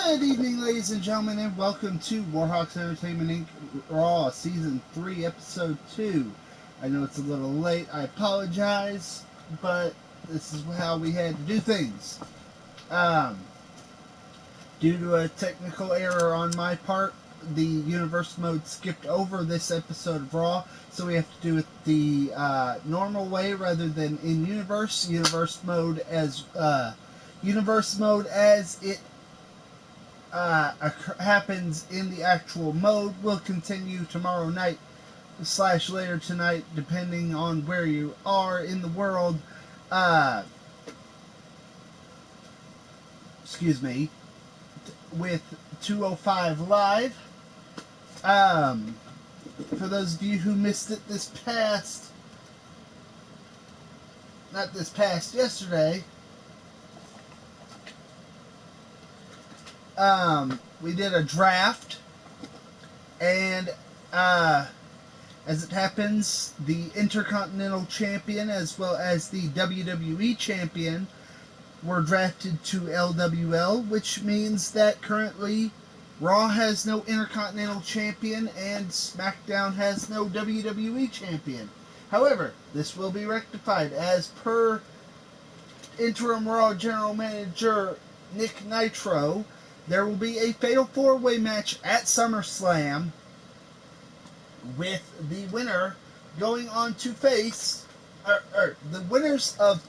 Good evening, ladies and gentlemen, and welcome to Warhawks Entertainment Inc. Raw Season 3, Episode 2. I know it's a little late, I apologize, but this is how we had to do things. Due to a technical error on my part, the Universe Mode skipped over this episode of Raw, so we have to do it the normal way rather than in Universe. Universe Mode as it happens in the actual mode will continue tomorrow night / later tonight, depending on where you are in the world. Excuse me, with 205 Live. For those of you who missed it yesterday, we did a draft, and as it happens, the Intercontinental Champion as well as the WWE Champion were drafted to LWL, which means that currently Raw has no Intercontinental Champion and SmackDown has no WWE Champion. However, this will be rectified as per Interim Raw General Manager Nick Nitro. There will be a Fatal 4-Way match at SummerSlam, with the winner going on to face the winners of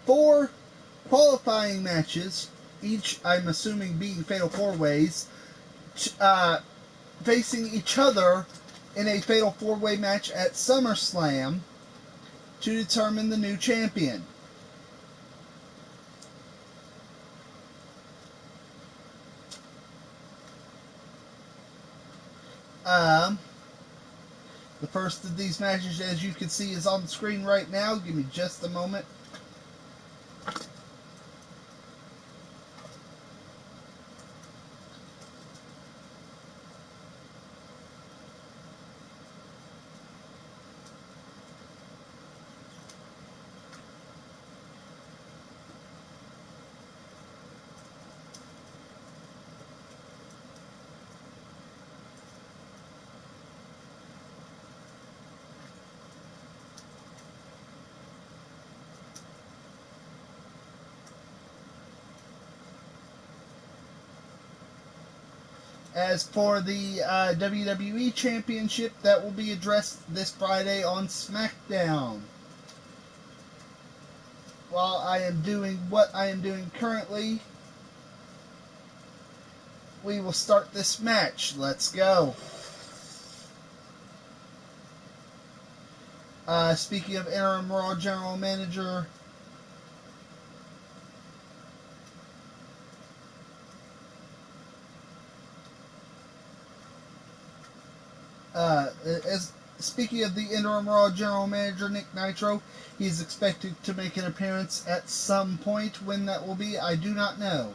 4 qualifying matches, each I'm assuming being Fatal 4-Ways, facing each other in a Fatal 4-Way match at SummerSlam to determine the new champion. The first of these matches, as you can see, is on the screen right now. Give me just a moment. As for the WWE Championship, that will be addressed this Friday on SmackDown. While I am doing what I am doing currently, we will start this match. Let's go. Speaking of Interim Raw General Manager, speaking of the Interim Raw General Manager, Nick Nitro, he's expected to make an appearance at some point. When that will be, I do not know.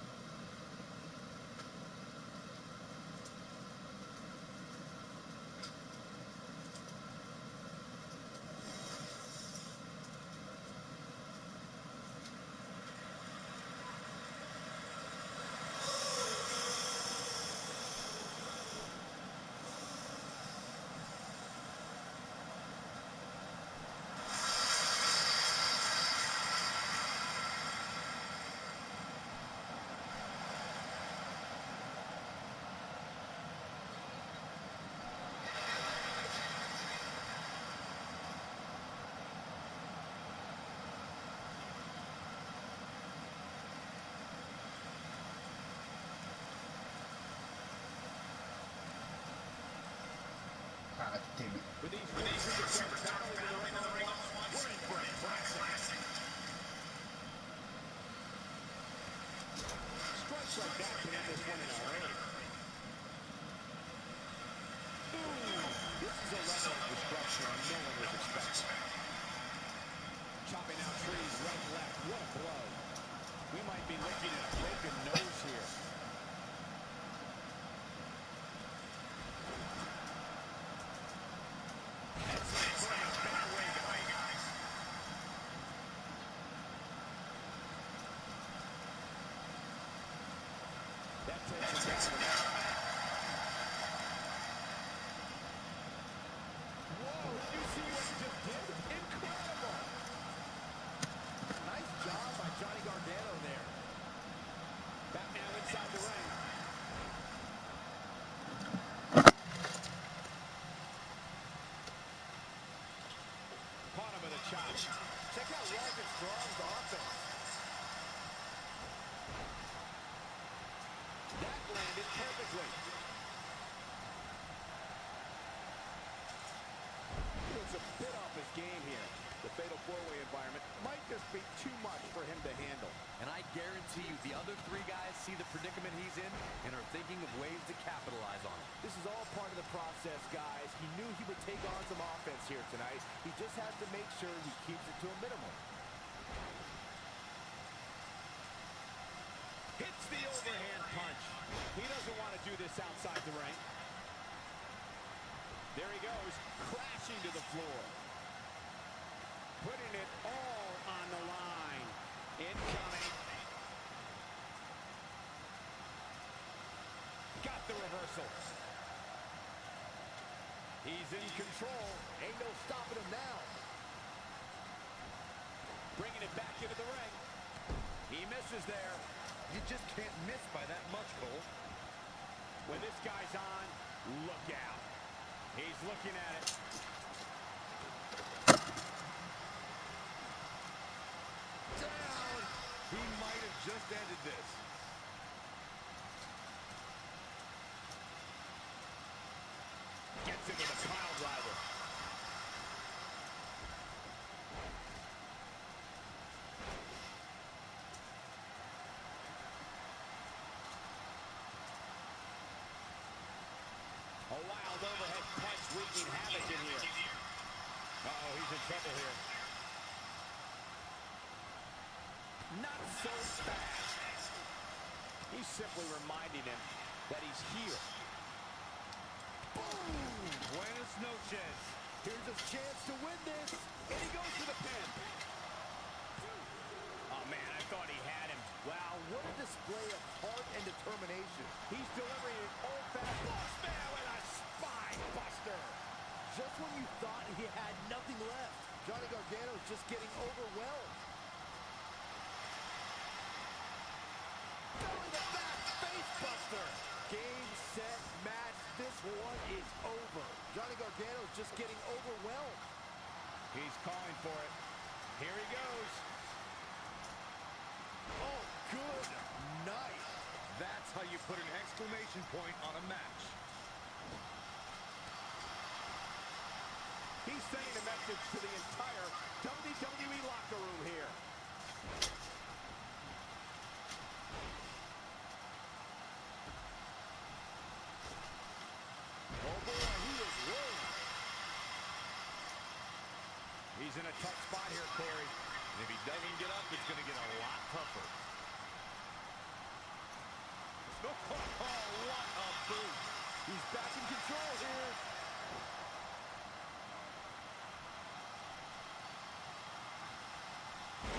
God damn it. Strikes like that can end this one in a hurry. This is a level of destruction no one was expecting. Chopping out trees right and left. What a blow. We might be looking at a broken nose here. That attention down to that. Whoa, did you see what he just did? Incredible. Nice job by Johnny Gargano there. Back now inside the ring. Caught him with a chop. Check out Roderick Strong's offense. That landed perfectly. He looks a bit off his game here. The fatal four-way environment might just be too much for him to handle. And I guarantee you the other three guys see the predicament he's in and are thinking of ways to capitalize on it. This is all part of the process, guys. He knew he would take on some offense here tonight. He just has to make sure he keeps it to a minimum. Hits the overhand punch. He doesn't want to do this outside the ring. There he goes, crashing to the floor. Putting it all on the line. Incoming. Got the reversal. He's in control. Ain't no stopping him now. Bringing it back into the ring. He misses there. You just can't miss by that much, Cole. When this guy's on, look out. He's looking at it. Down. He might have just ended this. Gets into the pile driver. A wild overhead punch wreaking havoc in here. Uh-oh, he's in trouble here. Not so fast. He's simply reminding him that he's here. Boom! Buenas noches. Here's his chance to win this. And he goes for the pin. Oh, man, I thought he had him. Wow, what a display of heart and determination. He's delivering an old-fashioned Bossman with a spine buster. Just when you thought he had nothing left, Johnny Gargano's just getting overwhelmed. Belly to back face buster. Game, set, match. This one is over. Johnny Gargano's just getting overwhelmed. He's calling for it. Here he goes. Oh, good night. That's how you put an exclamation point on a match. He's sending a message to the entire WWE locker room here. Oh boy, he is rolling. He's in a tough spot here, Corey. And if he doesn't get up, it's going to get a lot tougher. Oh, what a boot. He's back in control here.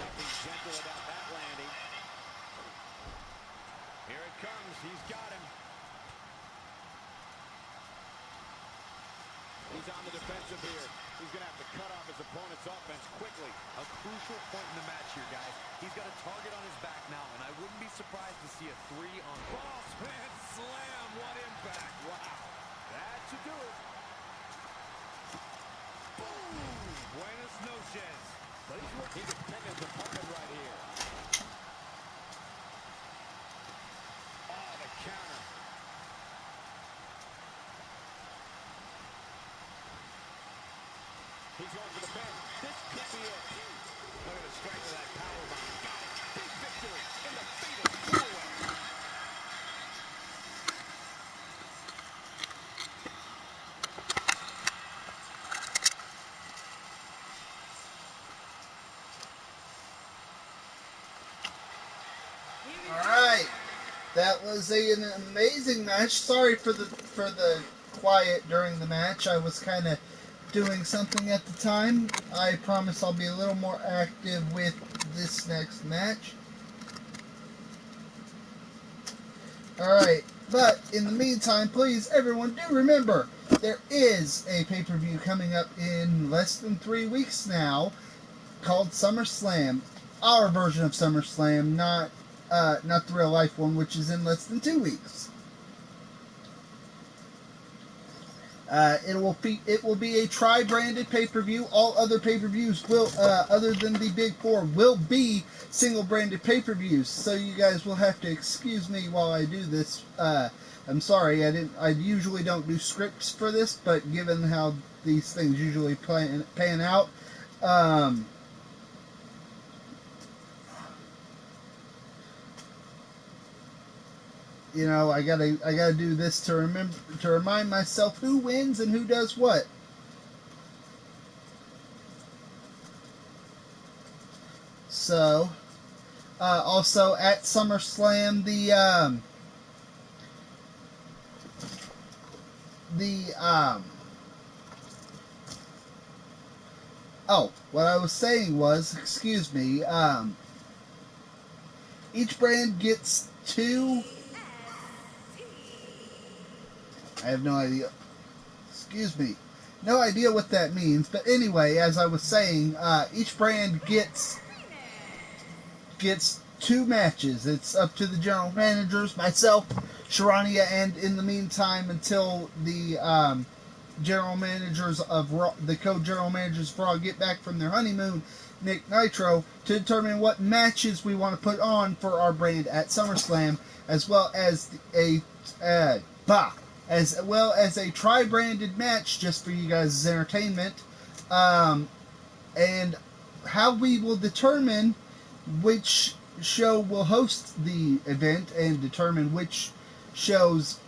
Nothing gentle about that landing. Here it comes. He's got him. He's on the defensive here. He's going to have to cut off his opponent's offense quickly. A crucial point in the match here, guys. He's got a target on his back now, and I wouldn't be surprised to see a 3 on. Bossman slam. What impact. Wow. That should do it. Boom. Buenas noches. But he's working to pin his opponent right here. Oh, the counter. He's going for the pin. This could be it. Look at the strength of that powerbomb. Got it. Big victory in the fatal four-way. All right, that was an amazing match. Sorry for the quiet during the match. I was kind of doing something at the time. I promise I'll be a little more active with this next match. Alright, but in the meantime, please, everyone, do remember, there is a pay-per-view coming up in less than 3 weeks now called SummerSlam. Our version of SummerSlam, not the real-life one, which is in less than 2 weeks. It will be a tri-branded pay-per-view. All other pay-per-views will, other than the Big Four, will be single-branded pay-per-views. So you guys will have to excuse me while I do this. I'm sorry, I usually don't do scripts for this, but given how these things usually pan out, you know, I gotta do this to remind myself who wins and who does what. So, also at SummerSlam, what I was saying was, excuse me, each brand gets 2. I have no idea. Excuse me. No idea what that means. But anyway, as I was saying, each brand gets 2 matches. It's up to the general managers, myself, Sharania, and in the meantime, until the general managers of Raw, the co-general managers of Raw get back from their honeymoon, Nick Nitro, to determine what matches we want to put on for our brand at SummerSlam, as well as a tri-branded match just for you guys' entertainment, and how we will determine which show will host the event and determine which show's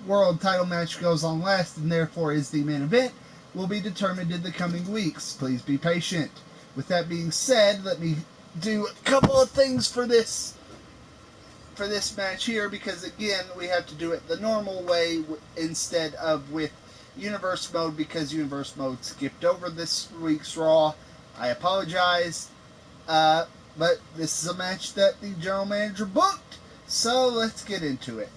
world title match goes on last and therefore is the main event will be determined in the coming weeks. Please be patient. With that being said, let me do a couple of things for this match here, because again we have to do it the normal way instead of with Universe Mode, because Universe Mode skipped over this week's Raw. I apologize, but this is a match that the general manager booked, so let's get into it.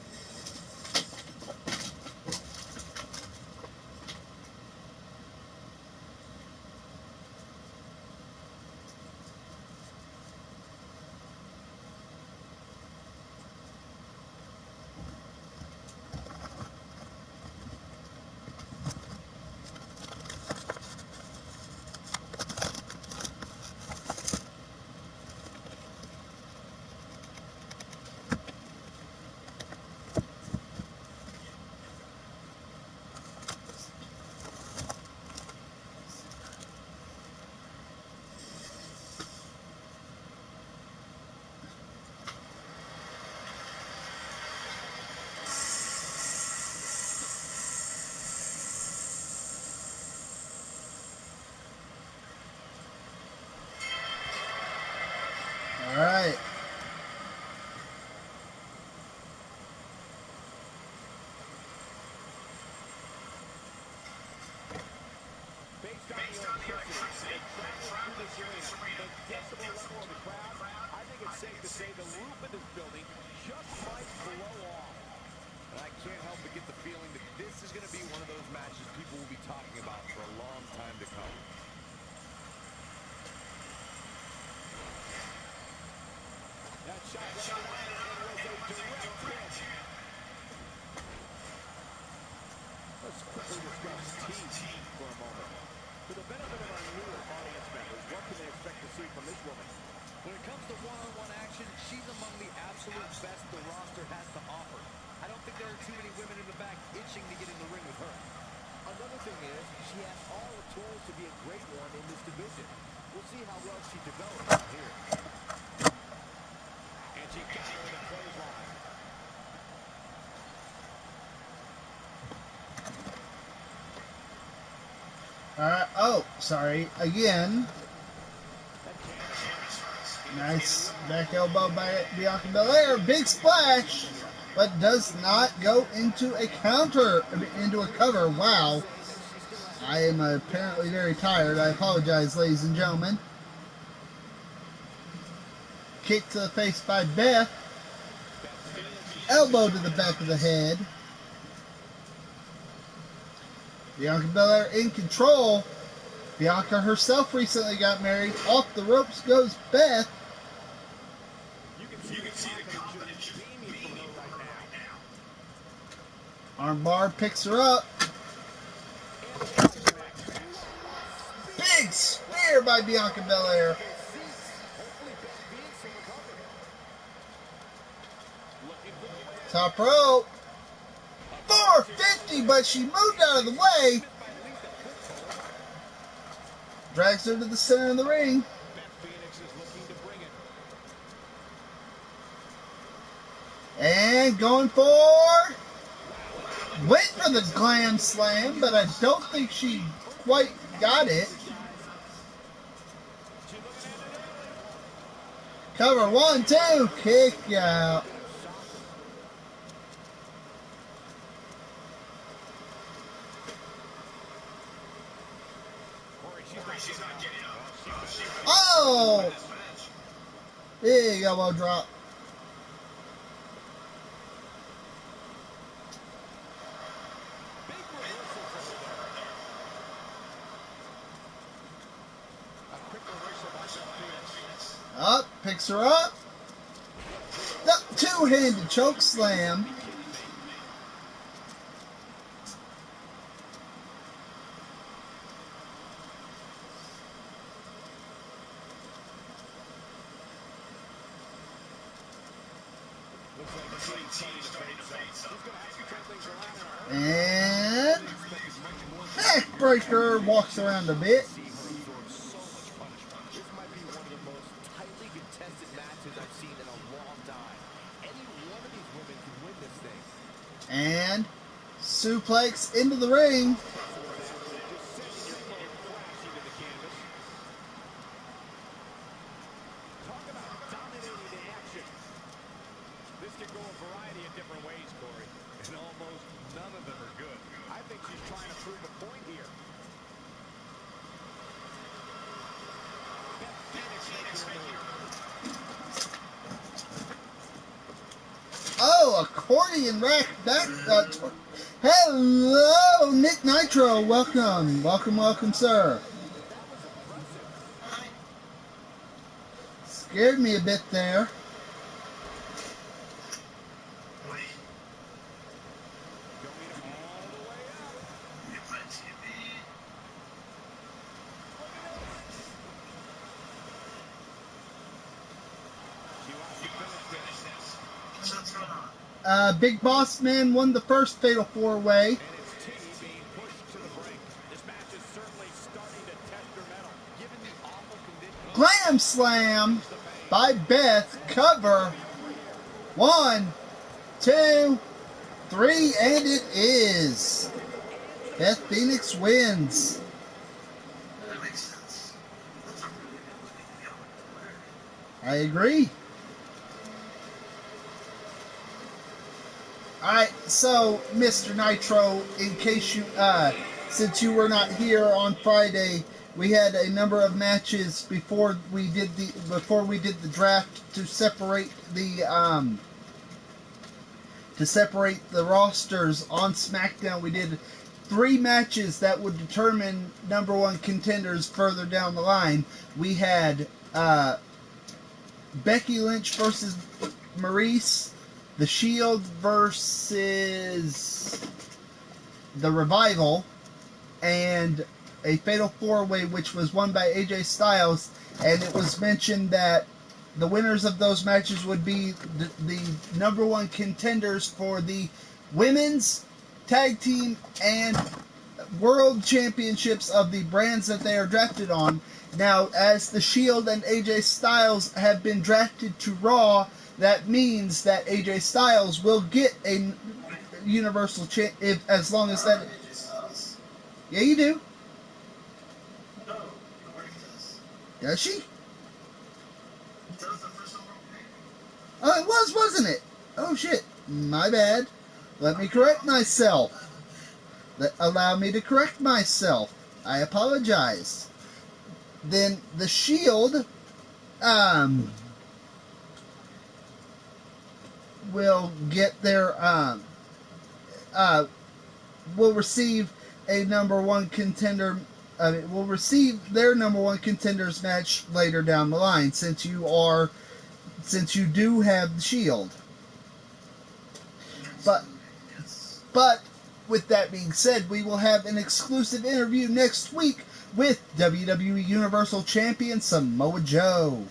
All right. Based on the electricity and traveling through this arena, the decibel level of the crowd, I think it's safe to say the roof of this building just might blow off. And I can't help but get the feeling that this is going to be one of those matches people will be talking about for a long time to come. That shot landed and was a direct hit. Let's quickly discuss team for a moment. For the benefit of our newer audience members, what can they expect to see from this woman? When it comes to one-on-one action, she's among the absolute best the roster has to offer. I don't think there are too many women in the back itching to get in the ring with her. Another thing is, she has all the tools to be a great one in this division. We'll see how well she develops from here. And she got her in the clothesline. Sorry. Again. Nice back elbow by Bianca Belair. Big splash, but does not go into a cover. Wow. I am apparently very tired. I apologize, ladies and gentlemen. Kick to the face by Beth. elbow to the back of the head. Bianca Belair in control. Bianca herself recently got married. Off the ropes goes Beth. You can see the confidence just beaming from her right now. Armbar picks her up. And impact. Big spear by Bianca Belair. Hopefully Beth Phoenix will recover. Looking for the win. Top rope. 450, but she moved out of the way. Drags her to the center of the ring. Beth Phoenix is looking to bring it. And going for... Went for the glam slam, but I don't think she quite got it. Cover 1, 2, kick out. Oh! Big elbow drop. Up, picks her up. Two-handed choke slam. And backbreaker, walks around a bit. This might be one of the most tightly contested matches I've seen in a long time. Any one of these women can win this thing. And suplex into the ring. Talk about dominating the action. This could go a variety of different ways, Corey. And almost none of them are good. I think she's trying to prove a point here. Oh, accordion rack back. Hello, Nick Nitro. Welcome. Welcome, welcome, sir. Scared me a bit there. Big Boss Man won the first Fatal 4-Way. Glam Slam by Beth. Cover. 1, 2, 3, and it is. Beth Phoenix wins. That makes sense. I agree. Alright, so Mr. Nitro, in case you, since you were not here on Friday, we had a number of matches before we did the draft to separate the rosters on SmackDown. We did 3 matches that would determine #1 contenders further down the line. We had Becky Lynch versus Maurice, The Shield versus The Revival, and a Fatal 4-Way, which was won by AJ Styles, and it was mentioned that the winners of those matches would be the #1 contenders for the women's tag team and world championships of the brands that they are drafted on. Now, as The Shield and AJ Styles have been drafted to Raw, that means that AJ Styles will get a Universal Champ as long as that. Yeah, you do. No, nobody does. Does she? Does the first overall pick? Oh, it was, wasn't it? Oh shit, my bad. Let me correct myself. Allow me to correct myself. I apologize. Then the Shield, will get their will receive a number one contender. Will receive their number one contenders match later down the line, since you do have the Shield. But with that being said, we will have an exclusive interview next week with WWE Universal Champion Samoa Joe.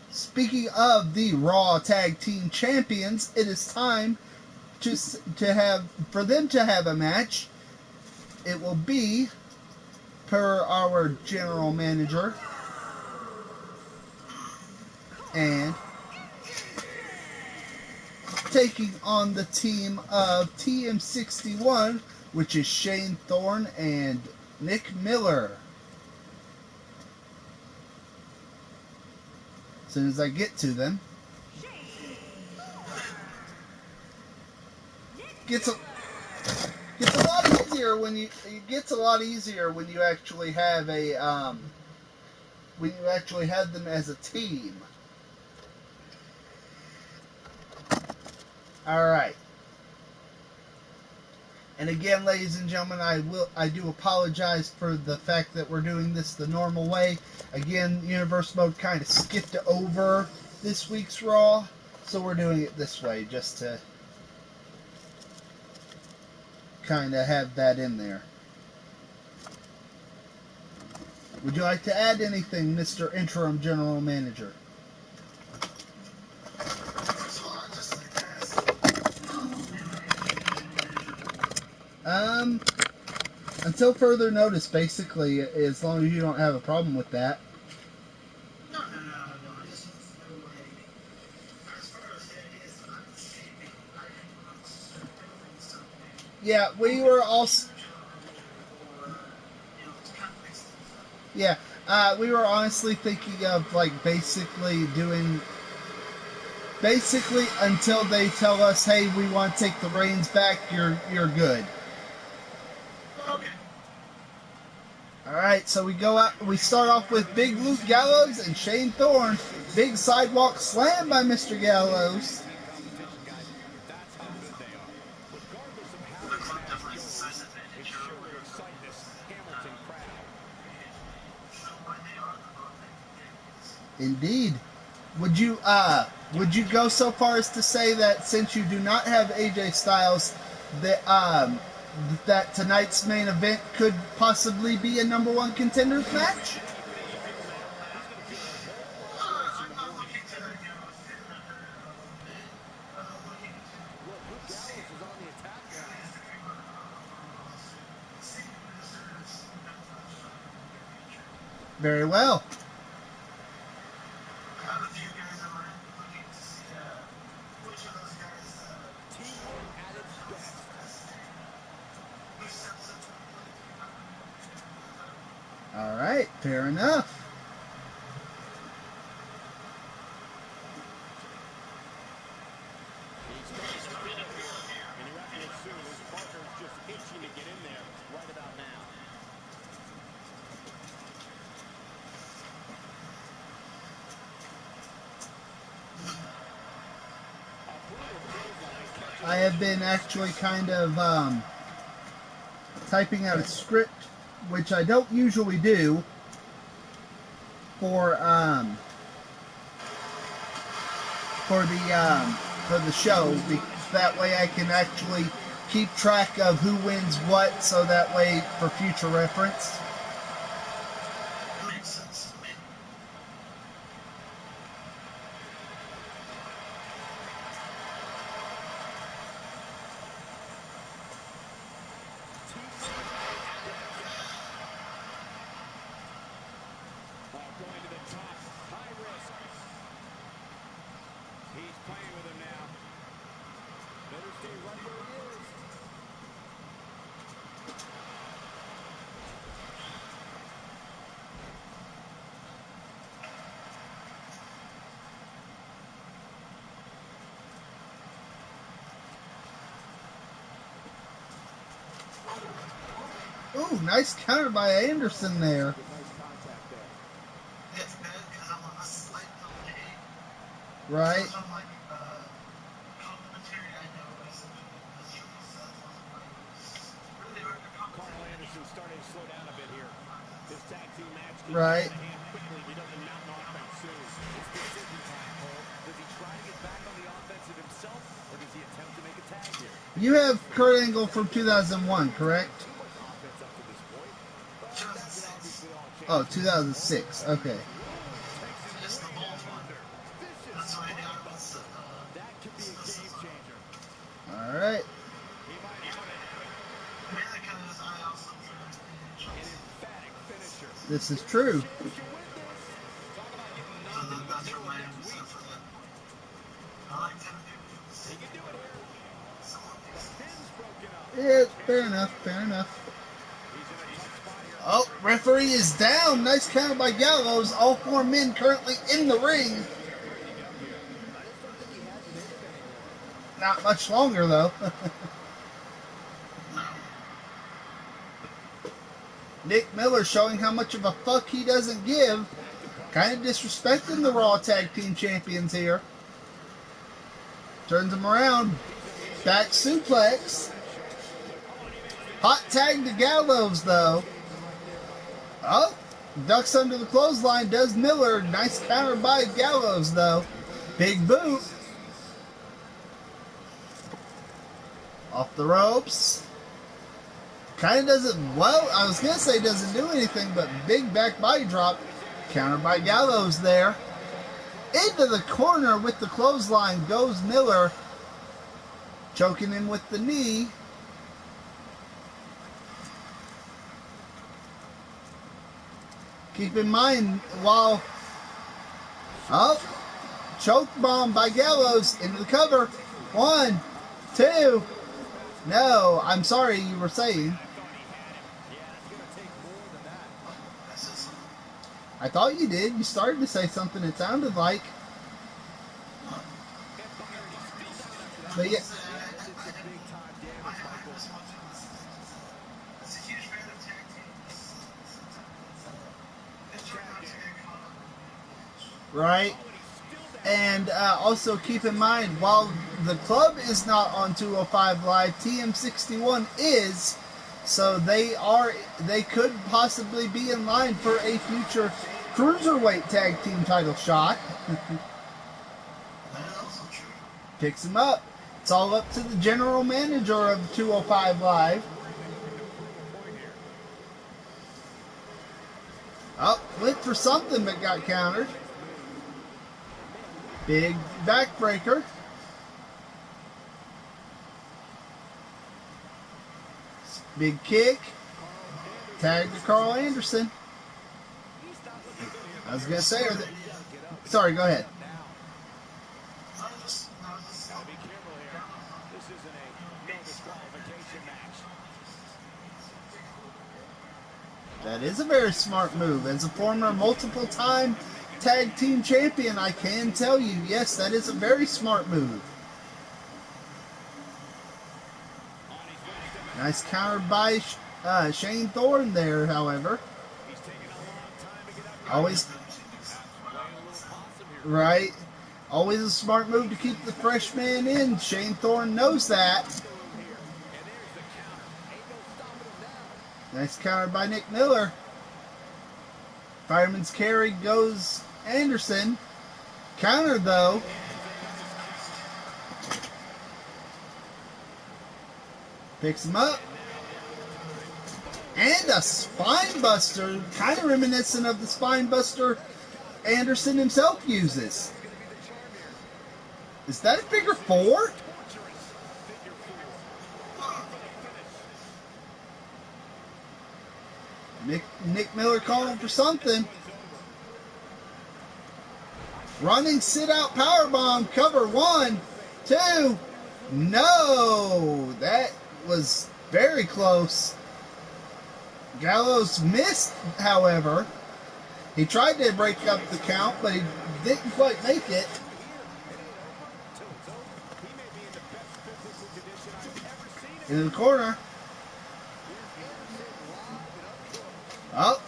Speaking of the Raw Tag Team Champions, it is time for them to have a match. It will be, per our general manager, and taking on the team of TM61, which is Shane Thorne and Nick Miller. As soon as I get to them, gets a lot easier when you actually have when you actually have them as a team. All right. And again, ladies and gentlemen, I do apologize for the fact that we're doing this the normal way. Again, Universe Mode kind of skipped over this week's Raw, so we're doing it this way just to kind of have that in there. Would you like to add anything, Mr. Interim General Manager? Until further notice, basically, as long as you don't have a problem with that. No. I just want to know, as far as the idea is, I'm escaping. I want something. Yeah, we were also. Yeah, we were honestly thinking of basically until they tell us, hey, we want to take the reins back. You're good. Okay. All right, so we start off with Big Luke Gallows and Shane Thorne. Big sidewalk slam by Mr. Gallows. That's how good they are. Regardless of how this match goes, it's sure to excite this Hamilton crowd. Indeed. Would you go so far as to say that since you do not have AJ Styles, that tonight's main event could possibly be a number one contenders match? Very well. All right, fair enough. I have been actually kind of typing out a script, which I don't usually do, for the show. That way I can actually keep track of who wins what, so that way for future reference. Makes sense to me. Going to the top, high risk. He's playing with him now. Better stay right where he is. Ooh, nice counter by Anderson there. Nice contact there. It's good because I'm on a slight delay. Right. So from like complimentary, I know is the triple set wasn't like really hard to Carl commentary. Anderson starting to slow down a bit here. This tag team match can Right. get out of hand quickly if he doesn't mount an offense soon. It's decision time, Cole. Does he try to get back on the offensive himself, or does he attempt to make a tag here? You have Kurt Angle from 2001, correct? Too much offense up to this point, but that can 2006. obviously all change. Oh, 2006. Okay. Takes him Just the way bald down one. under. Vicious That's why I spine got buster. That could be a game changer. All right. He might have it. Mainly because I also forgot the An emphatic finisher. This is true. Chance to win this. Talk about getting So knocked into the that's middle of reminding next me week. stuff for that. I like to do He can do it here. The pin's broken up. Yeah, fair enough. Fair enough. He's in a tough spot here. Oh, referee is down. Nice counter by Gallows. All four men currently in the ring. Ready to go here. I just don't think he has it in him anymore. Not much longer, though. Nick Miller showing how much of a fuck he doesn't give. Kind of disrespecting the Raw Tag Team Champions here. Turns him around. Back suplex. Hot tag to Gallows, though. Oh, ducks under the clothesline, does Miller. Nice counter by Gallows, though. Big boot. Off the ropes. Kind of doesn't, well, I was going to say doesn't do anything, but big back body drop. Countered by Gallows there. Into the corner with the clothesline goes Miller. Choking him with the knee. Keep in mind, while... Oh, choke bomb by Gallows into the cover. 1, 2. No, I'm sorry, you were saying. I thought you did. You started to say something it sounded like. But yeah. That's a huge fan of tag teams. It turned out to get caught up. Right? And also keep in mind, while the club is not on 205 Live, TM61 is, so they could possibly be in line for a future Cruiserweight Tag Team title shot. That is also true. Picks him up. It's all up to the general manager of 205 Live. Oh, went for something but got countered. Big backbreaker. Big kick. Tag to Carl Anderson. I was going to say, sorry, go ahead. Gotta be careful here. This isn't a no disqualification match. That is a very smart move. As a former multiple-time tag team champion, I can tell you, yes, that is a very smart move. Nice counter by Shane Thorne there, however. He's taking a long time to get up. Always, right? Always a smart move to keep the fresh man in. Shane Thorne knows that. Nice counter by Nick Miller. Fireman's carry goes Anderson. Counter though. Picks him up. And a spine buster. Kind of reminiscent of the spine buster Anderson himself uses. Is that a figure 4? Nick Miller calling for something. Running sit-out powerbomb. Cover 1, 2. No! That was very close. Gallows missed, however. He tried to break up the count, but he didn't quite make it. Into the corner. Oh.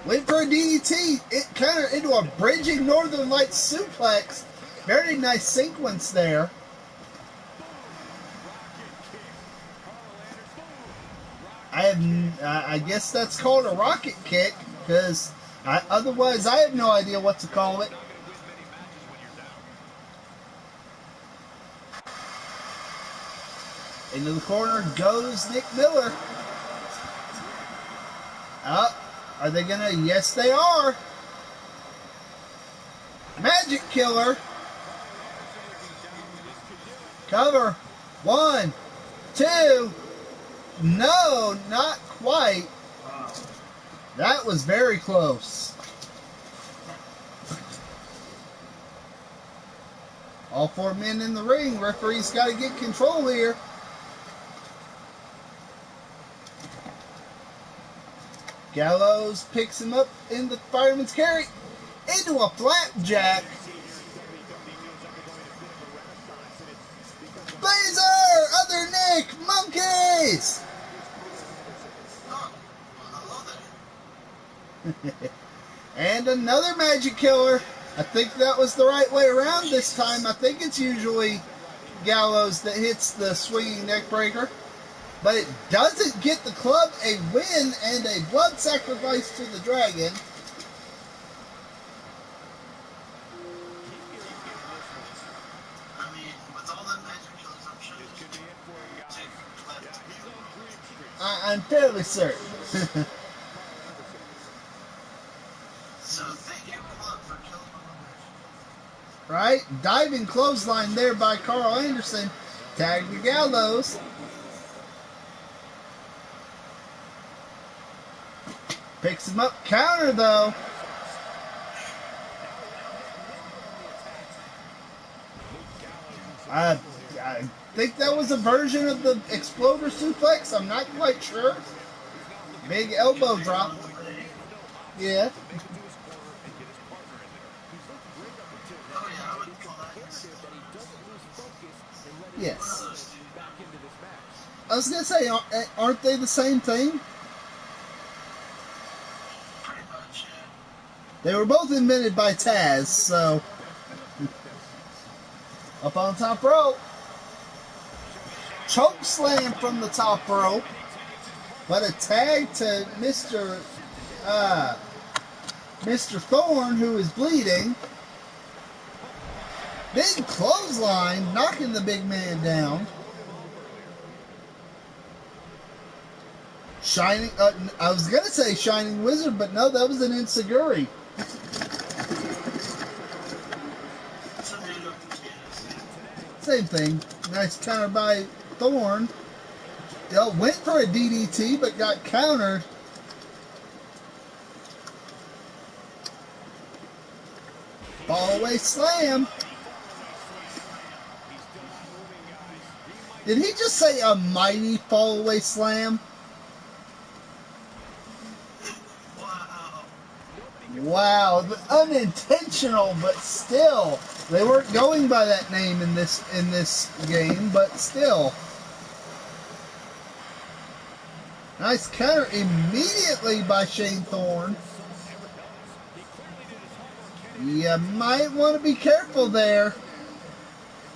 Wait for a DDT. It countered into a bridging Northern Lights suplex. Very nice sequence there. I guess that's called a rocket kick, because otherwise I have no idea what to call it. Into the corner goes Nick Miller. Up. Are they gonna? Yes, they are. Magic Killer. Cover. 1, 2. No, not quite. That was very close. All 4 men in the ring. Referee's got to get control here. Gallows picks him up in the fireman's carry. Into a flapjack. Blazer! Other Nick! Monkeys! And another Magic Killer. I think that was the right way around this time. I think it's usually Gallows that hits the swinging neck breaker. But it doesn't get the club a win and a blood sacrifice to the Dragon. I mean, with all that Magic Killers, I'm sure I'm fairly certain. So thank you, Club, for killing my Magic. Right? Diving clothesline there by Carl Anderson. Tag the Gallows. Picks him up. Counter, though. I think that was a version of the Exploder Suplex. I'm not quite sure. Big elbow drop. Yeah. Yes. I was going to say, aren't they the same thing? Pretty much, yeah. They were both invented by Taz, so. Up on top rope. Choke slam from the top rope. But a tag to Mr. Thorne, who is bleeding. Big clothesline, knocking the big man down. Shining, I was going to say Shining Wizard, but no, that was an Enziguri. Same thing. Nice counter by Thorne. Went for a DDT, but got countered. Fall away slam. Did he just say a mighty fall away slam? Wow, unintentional, but still. They weren't going by that name in this game, but still. Nice counter immediately by Shane Thorne. You might want to be careful there.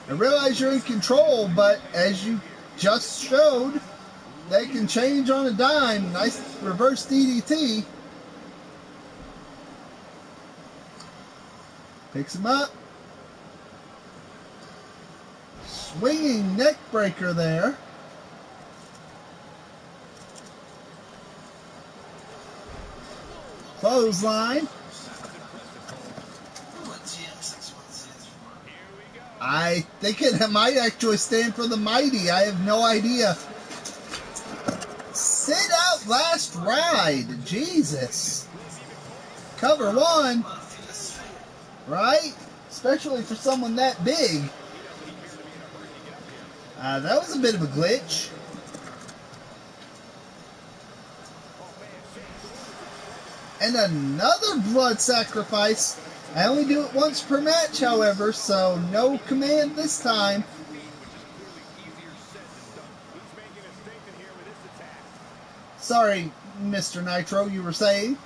I realize you're in control, but as you just showed, they can change on a dime. Nice reverse DDT. Picks him up. Swinging neck breaker there. Clothesline. I think it might actually stand for the Mighty. I have no idea. Sit out last ride. Jesus. Cover 1. Right? Especially for someone that big. That was a bit of a glitch. And another blood sacrifice. I only do it once per match, however, so no command this time. Sorry, Mr. Nitro, you were saying?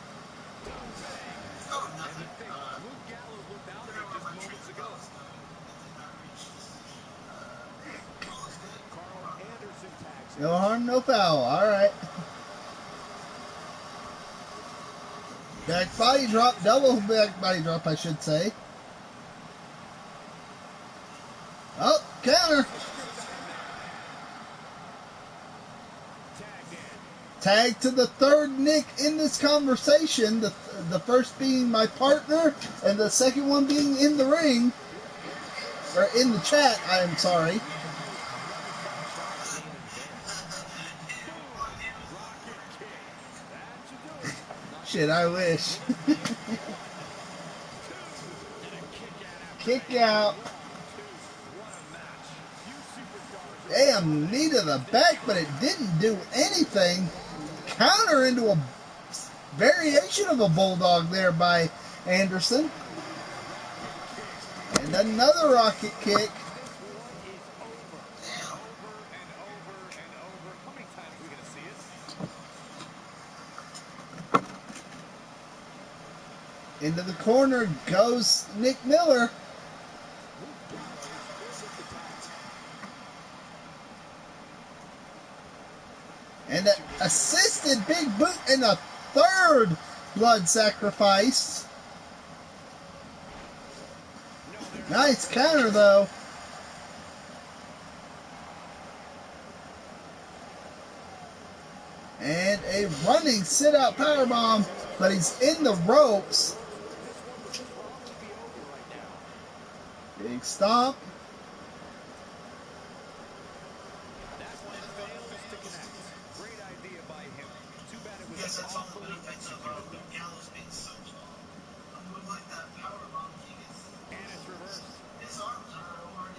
No harm, no foul. All right. Back body drop, double back body drop, I should say. Oh, counter. Tag to the third Nick in this conversation. The first being my partner, and the second one being in the ring. Or in the chat, I am sorry. Shit, I wish. Kick out. Damn, knee to the back, but it didn't do anything. Counter into a variation of a bulldog there by Anderson. And another rocket kick. Into the corner goes Nick Miller. And an assisted big boot and a third blood sacrifice. Nice counter, though. And a running sit-out powerbomb, but he's in the ropes. Big stomp. Yes, that's all the benefits of Gallows being so tall. With like that power bomb, he gets. And it's reversed. His arms are over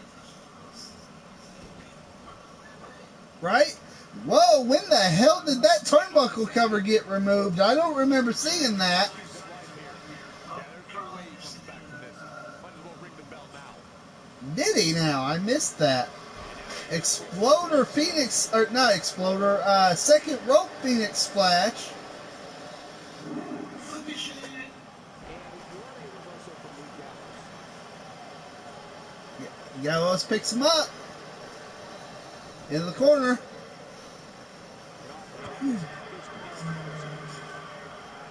Right? Whoa, when the hell did that turnbuckle cover get removed? I don't remember seeing that. Did he now? I missed that. Exploder Phoenix, or not Exploder, second rope Phoenix Splash. Gallows picks him up. In the corner.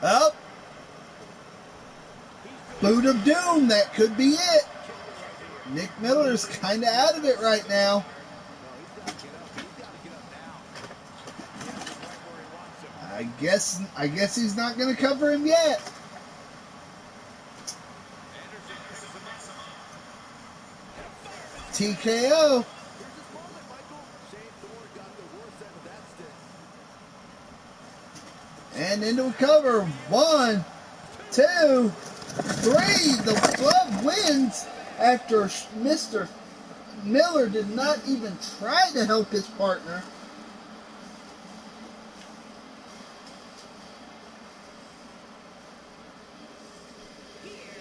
Up. Boot of Doom, that could be it. Nick Miller's kind of out of it right now. I guess he's not going to cover him yet. TKO. And into a cover. 1, 2, 3. The club wins after Mr. Miller did not even try to help his partner.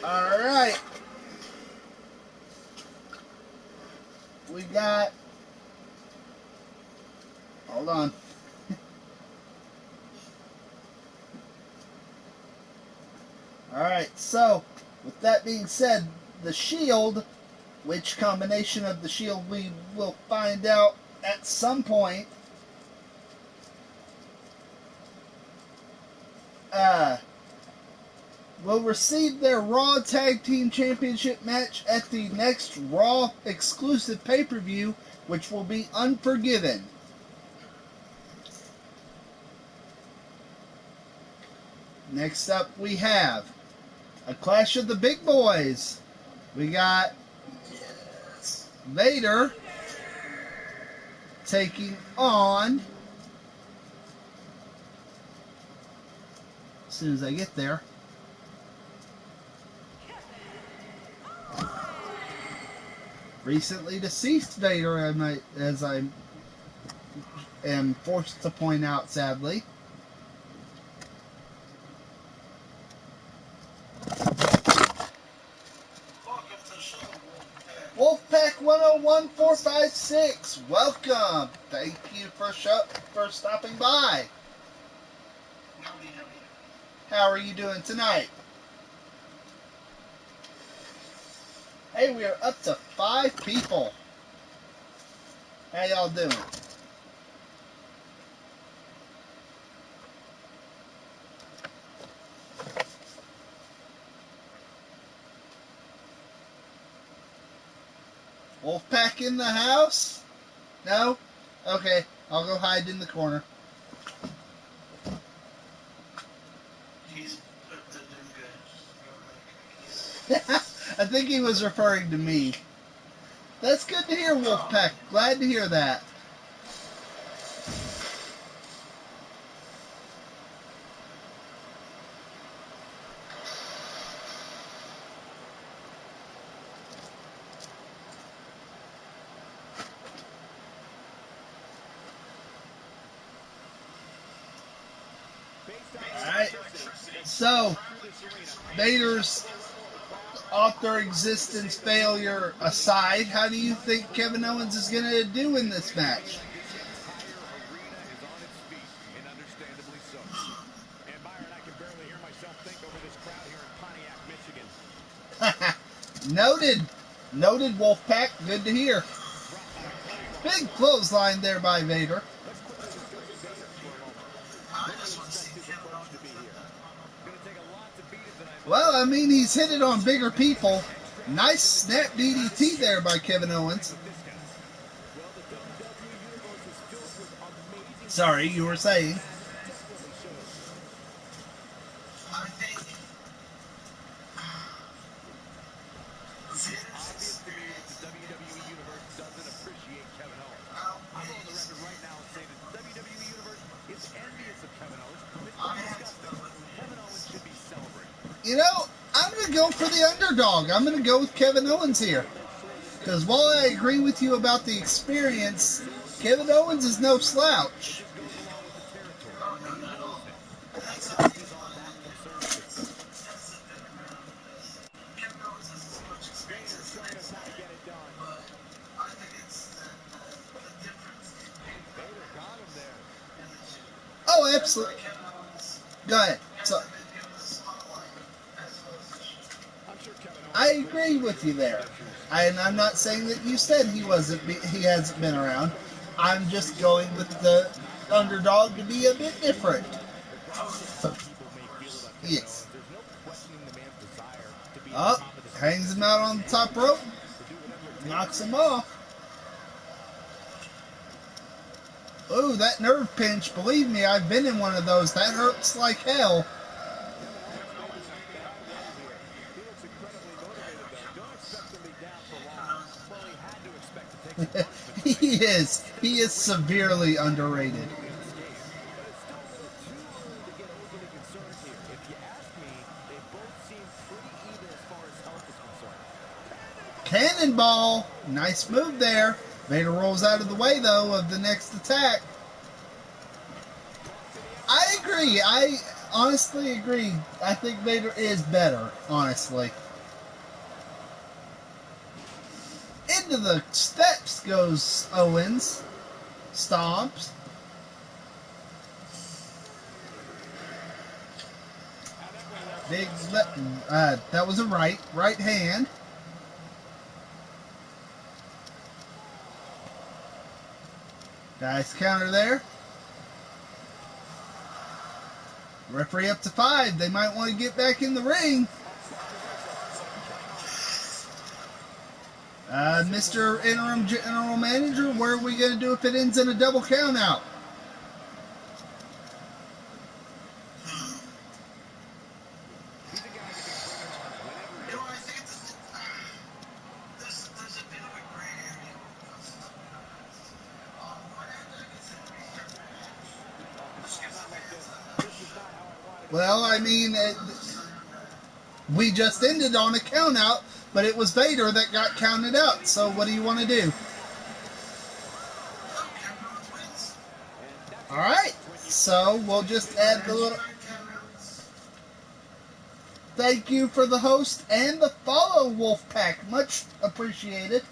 All right. We got... Hold on. All right, so with that being said, the Shield, which combination of the Shield we will find out at some point, will receive their Raw Tag Team Championship match at the next Raw exclusive pay-per-view, which will be Unforgiven. Next up, we have a Clash of the Big Boys. We got Vader taking on, as soon as I get there, recently deceased Vader, as I am forced to point out, sadly. Wolfpack 101456, welcome. Thank you for stopping by. How are you doing tonight? Hey, we are up to 5 people. How y'all doing? Wolfpack in the house? No? Okay, I'll go hide in the corner. He's put the doing good. I think he was referring to me. That's good to hear, Wolfpack. Glad to hear that. Alright, so Vader's off-their existence failure aside, how do you think Kevin Owens is going to do in this match? This entire arena is on its feet, and understandably so. And Byron, I can barely hear myself think over this crowd here in Pontiac, Michigan. Noted. Noted, Wolfpack. Good to hear. Big clothesline there by Vader. Let's quickly discuss Vader for a moment. I What do you just want to expect see his Kevin approach Owens to be here? Gonna take a lot to beat him tonight. Well, I mean, he's hit it on bigger people. Nice snap DDT there by Kevin Owens. Well, the WWE Universe is filled with amazing. Sorry, you were saying. Definitely shows. I think It's obvious to me that the WWE Universe doesn't appreciate Kevin Owens. I'll go on the record right now and say that the WWE Universe is envious of Kevin Owens. It's pretty disgusting. Kevin Owens should be celebrated. You know, I'm going to go for the underdog. I'm going to go with Kevin Owens here. Because while I agree with you about the experience, Kevin Owens is no slouch. Goes along with the territory, and he knows it. He's all that concerned with this stuff. Kevin Owens has so much experience in Showing us how to get it done. but I think it's the difference in Vader got him there. Oh, absolutely. Kevin Owens Go ahead. So, has been given the spotlight as well as I'm sure Kevin Owens. I agree with you there. And I'm not saying that you said he hasn't been around. I'm just going with the underdog to be a bit different. Yes. There's no questioning the man's desire to be Up, hangs him out on the top rope, knocks him off. Oh, that nerve pinch, believe me, I've been in one of those. That hurts like hell. He looks incredibly motivated, though. Don't expect him to be down for long. Well, he had to expect to take some punishment. He is. He is severely underrated. But it's still a little too early to get overly concerned here. If you ask me, they both seem pretty even as far as health is concerned. Cannonball. Nice move there. Vader rolls out of the way, though, of the next attack. I agree. I honestly agree. I think Vader is better, honestly. Into the steps goes Owens. Stomps. Big that was a right hand. Nice counter there. Referee up to 5. They might want to get back in the ring. Mr. Interim General Manager, where are we going to do if it ends in a double count out? I think there's a bit of a gray area when it comes to on one end, I consider just gives the fans Well, I mean, we just ended on a count out, but it was Vader that got counted out. So what do you want to do? All right. So we'll just add the little... Thank you for the host and the follow, Wolfpack. Much appreciated.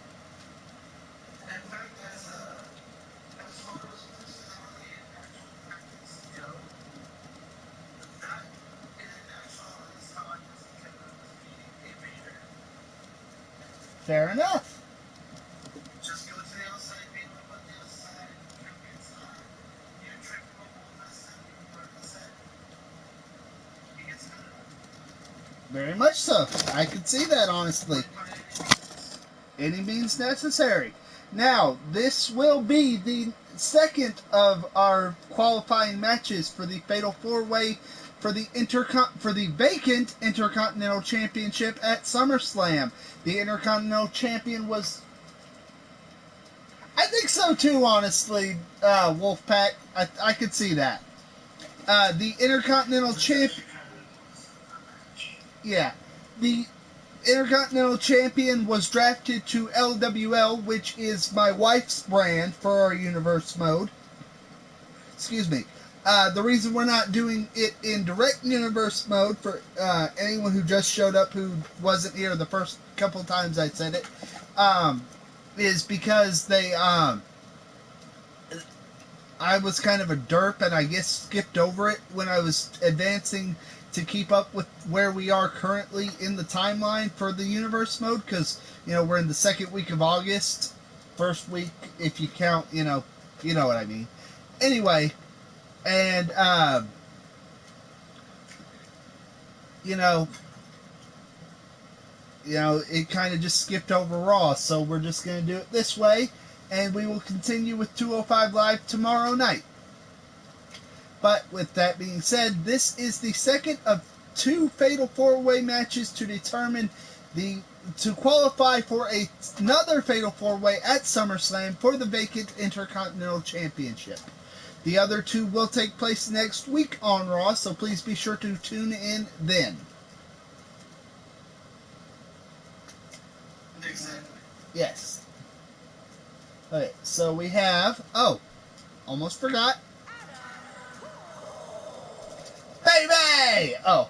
Fair enough. Just go to the outside, beat them on the outside, come inside. You trip them up on that side, you work the side. He gets good. Very much so. I could see that, honestly. any means necessary. Now, this will be the second of our qualifying matches for the Fatal 4-Way for the vacant Intercontinental Championship at SummerSlam. The Intercontinental Champion was... I think so too, honestly, Wolfpack. I could see that. The Intercontinental Champion... Yeah. The Intercontinental Champion was drafted to LWL, which is my wife's brand for our Universe mode. Excuse me. The reason we're not doing it in direct Universe mode, for anyone who just showed up who wasn't here the first couple times I said it, is because I was kind of a derp and I guess skipped over it when I was advancing to keep up with where we are currently in the timeline for the Universe mode, because, we're in the second week of August, first week if you count, you know what I mean. Anyway, and, it kind of just skipped over Raw, so we're just going to do it this way, and we will continue with 205 Live tomorrow night. But with that being said, this is the second of two Fatal 4-Way matches to determine to qualify for another Fatal 4-Way at SummerSlam for the vacant Intercontinental Championship. The other two will take place next week on Raw, so please be sure to tune in then. Exactly. Yes. Okay, so we have... Oh, almost forgot. Baby! Oh.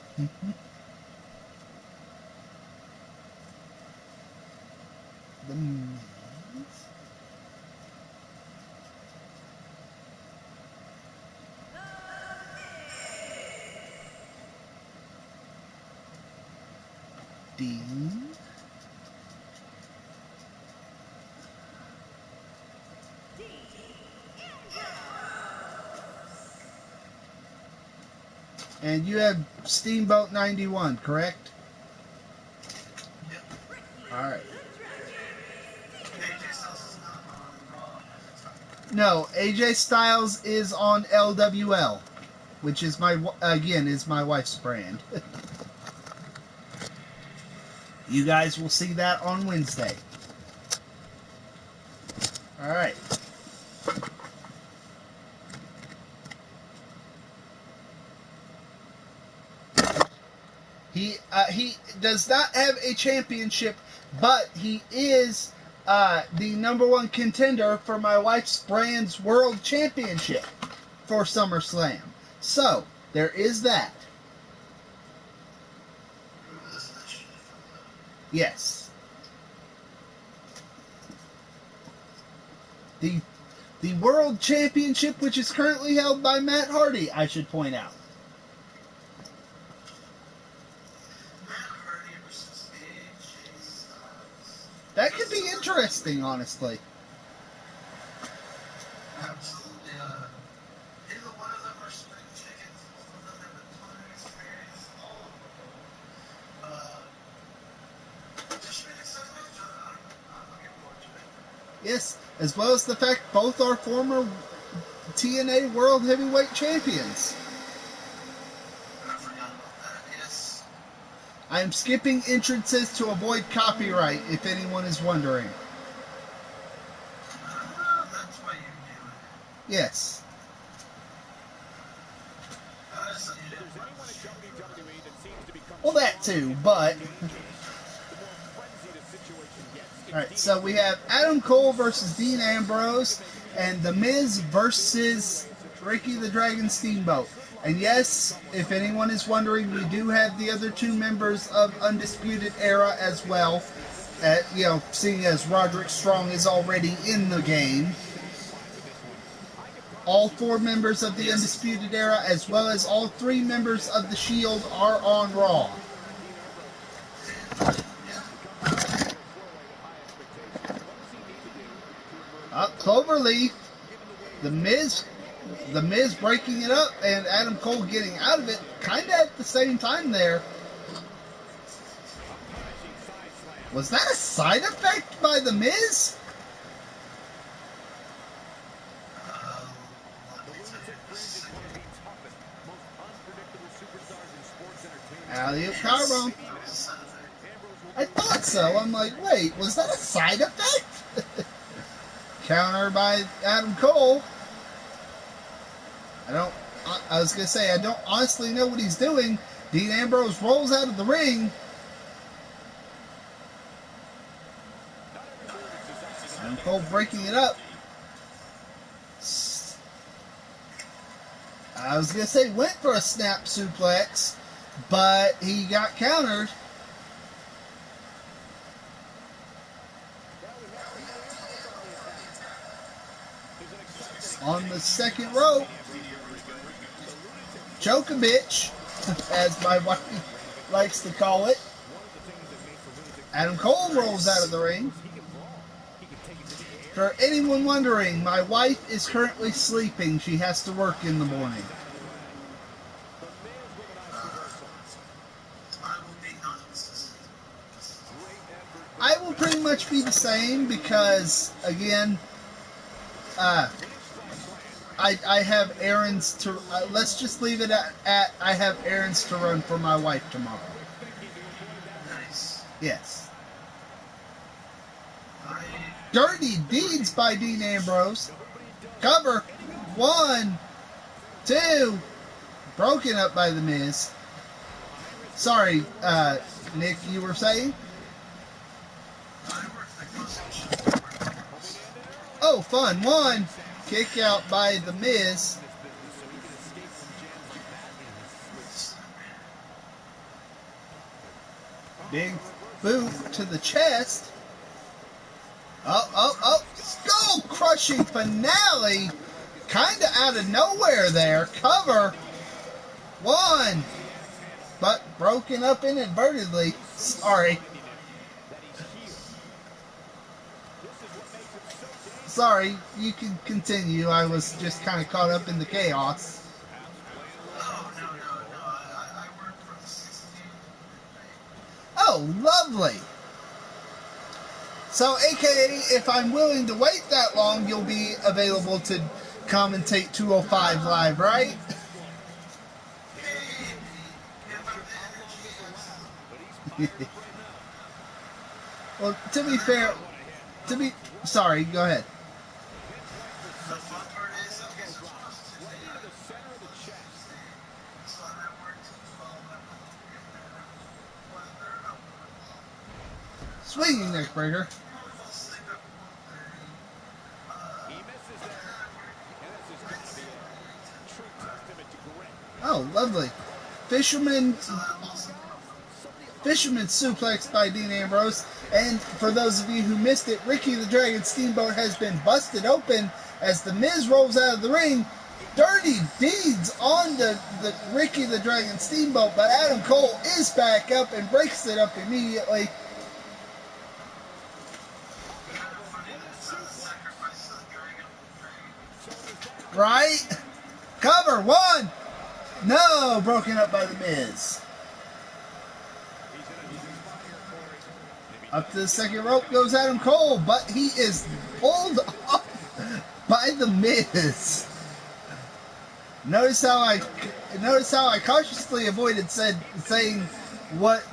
The Miz. Dean. And you have Steamboat 91, correct? Yep. Alright. AJ Styles is not on Raw. No, AJ Styles is on LWL, which is my wife's brand. You guys will see that on Wednesday. Alright. He does not have a championship, but he is the number one contender for my wife's brand's world championship for SummerSlam. So, there is that. Yes. The world championship, which is currently held by Matt Hardy, I should point out. That could be interesting, honestly. Absolutely. Neither one of them are spring chickens. Both of them have a ton of experience. All of them. Just really excited about each other. I'm looking forward to it. Yes, as well as the fact both are former TNA World Heavyweight Champions. I forgot about that. Yes. I am skipping entrances to avoid copyright, if anyone is wondering. That's why you do it. Yes. Well, that too, but... Alright, so we have Adam Cole versus Dean Ambrose, and The Miz versus Ricky the Dragon Steamboat. And yes, if anyone is wondering, we do have the other two members of Undisputed Era as well. Seeing as Roderick Strong is already in the game. All four members of the Undisputed Era, as well as all three members of the Shield, are on Raw. Cloverleaf, The Miz breaking it up, and Adam Cole getting out of it kind of at the same time there. Was that a side effect by The Miz? Alley-oop powerbomb. I thought so. I'm like, wait, was that a side effect? Counter by Adam Cole. I was going to say, I don't honestly know what he's doing. Dean Ambrose rolls out of the ring. Adam Cole breaking it up. I was going to say, went for a snap suplex, but he got countered. On the second rope. Choke a bitch, as my wife likes to call it. Adam Cole rolls out of the ring. For anyone wondering, my wife is currently sleeping. She has to work in the morning. I will pretty much be the same because, again, I have errands to... let's just leave it at I have errands to run for my wife tomorrow. Yes. Dirty Deeds by Dean Ambrose. Cover. 1, 2. Broken up by The Miz. Sorry, Nick, you were saying? Oh, fun. 1. Kick out by The Miz. Big boot to the chest. Oh. Skull crushing finale. Kind of out of nowhere there. Cover. 1. But broken up inadvertently. Sorry. Sorry, you can continue. I was just kind of caught up in the chaos. Oh, no. I work for the 16th. Oh, lovely. So, AKA, if I'm willing to wait that long, you'll be available to commentate 205 Live, right? Well, to be fair, sorry, go ahead. The fun part is, okay, so today, so I work till 12, Swinging neck breaker. Oh, lovely. Fisherman suplex by Dean Ambrose. And for those of you who missed it, Ricky the Dragon Steamboat has been busted open as The Miz rolls out of the ring. Dirty Deeds on the Ricky the Dragon Steamboat, but Adam Cole is back up and breaks it up immediately. Right? Cover. 1. No, broken up by The Miz. Up to the second rope goes Adam Cole, but he is pulled off by The Miz. Notice how I cautiously avoided saying what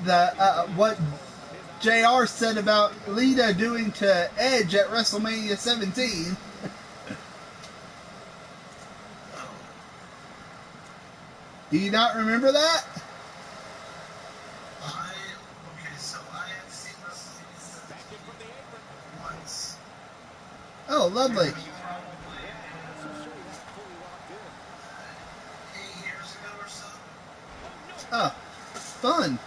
JR said about Lita doing to Edge at WrestleMania 17. Do you not remember that? Okay, so I have seen WrestleMania 17 once. Oh, lovely. 8 years ago or so. Oh, fun.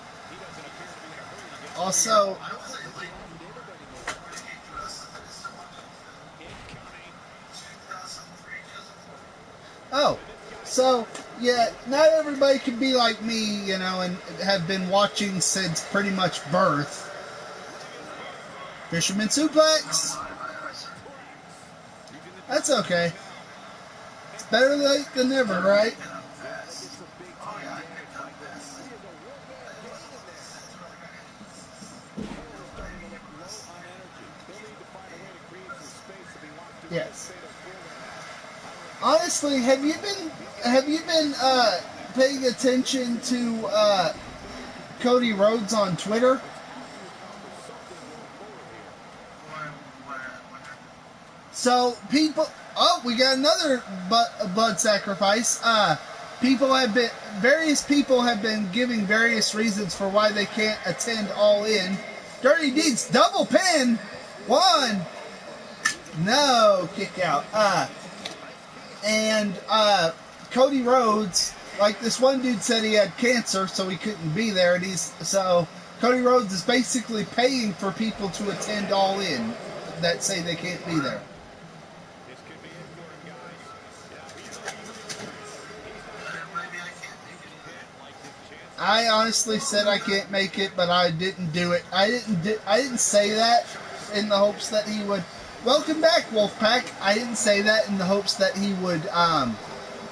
Also, I wasn't like when it came to wrestling, I just watched 2003, 2004. oh, so, yeah, not everybody can be like me, you know, and have been watching since pretty much birth. Fisherman suplex. That's okay. It's better late than never, right? Yes. Honestly, have you been paying attention to Cody Rhodes on Twitter? What happened? So people, oh, we got another blood sacrifice. Various people have been giving various reasons for why they can't attend All In. Dirty Deeds double pin, one, no kick out. And Cody Rhodes, like this one dude said he had cancer, so he couldn't be there. And so Cody Rhodes is basically paying for people to attend All In that say they can't be there. This could be it for him, guys. Maybe I can't make it. I honestly said I can't make it, but I didn't do it. I didn't say that in the hopes that he would. Welcome back, Wolfpack. I didn't say that in the hopes that he would.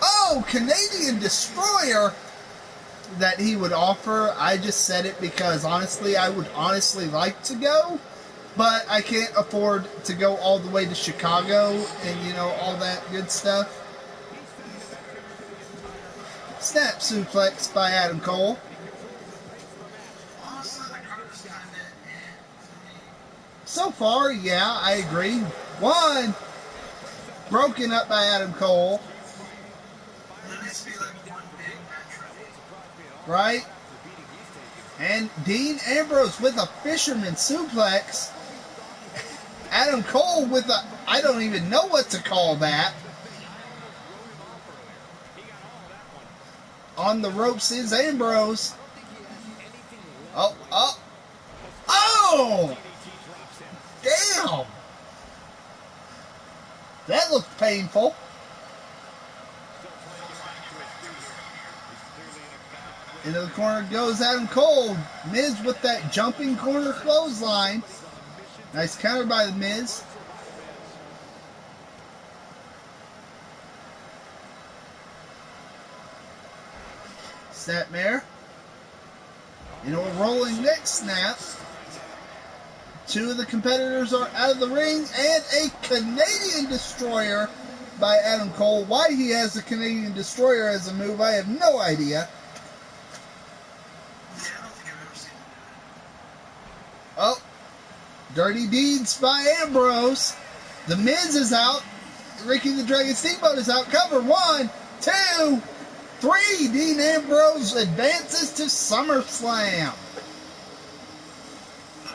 Oh, Canadian Destroyer. That he would offer. I just said it because honestly, I would honestly like to go, but I can't afford to go all the way to Chicago and all that good stuff. Snap suplex by Adam Cole. Honestly, the card was kind of for me. So far, yeah, I agree. One, broken up by Adam Cole. There needs to be like one big match ready. Right? And Dean Ambrose with a fisherman suplex. Adam Cole with a, I don't even know what to call that. On the ropes is Ambrose. Oh, oh. Oh! Damn! That looked painful. Into the corner goes Adam Cole. Miz with that jumping corner clothesline. Nice counter by the Miz. Snapmare. Into a rolling neck snap. Two of the competitors are out of the ring, and a Canadian Destroyer by Adam Cole. Why he has a Canadian Destroyer as a move, I have no idea. Yeah, I don't think I've ever seen him do Oh, Dirty Deeds by Ambrose. The Miz is out. Ricky the Dragon Steamboat is out. Cover 1, 2, 3. Dean Ambrose advances to SummerSlam. it.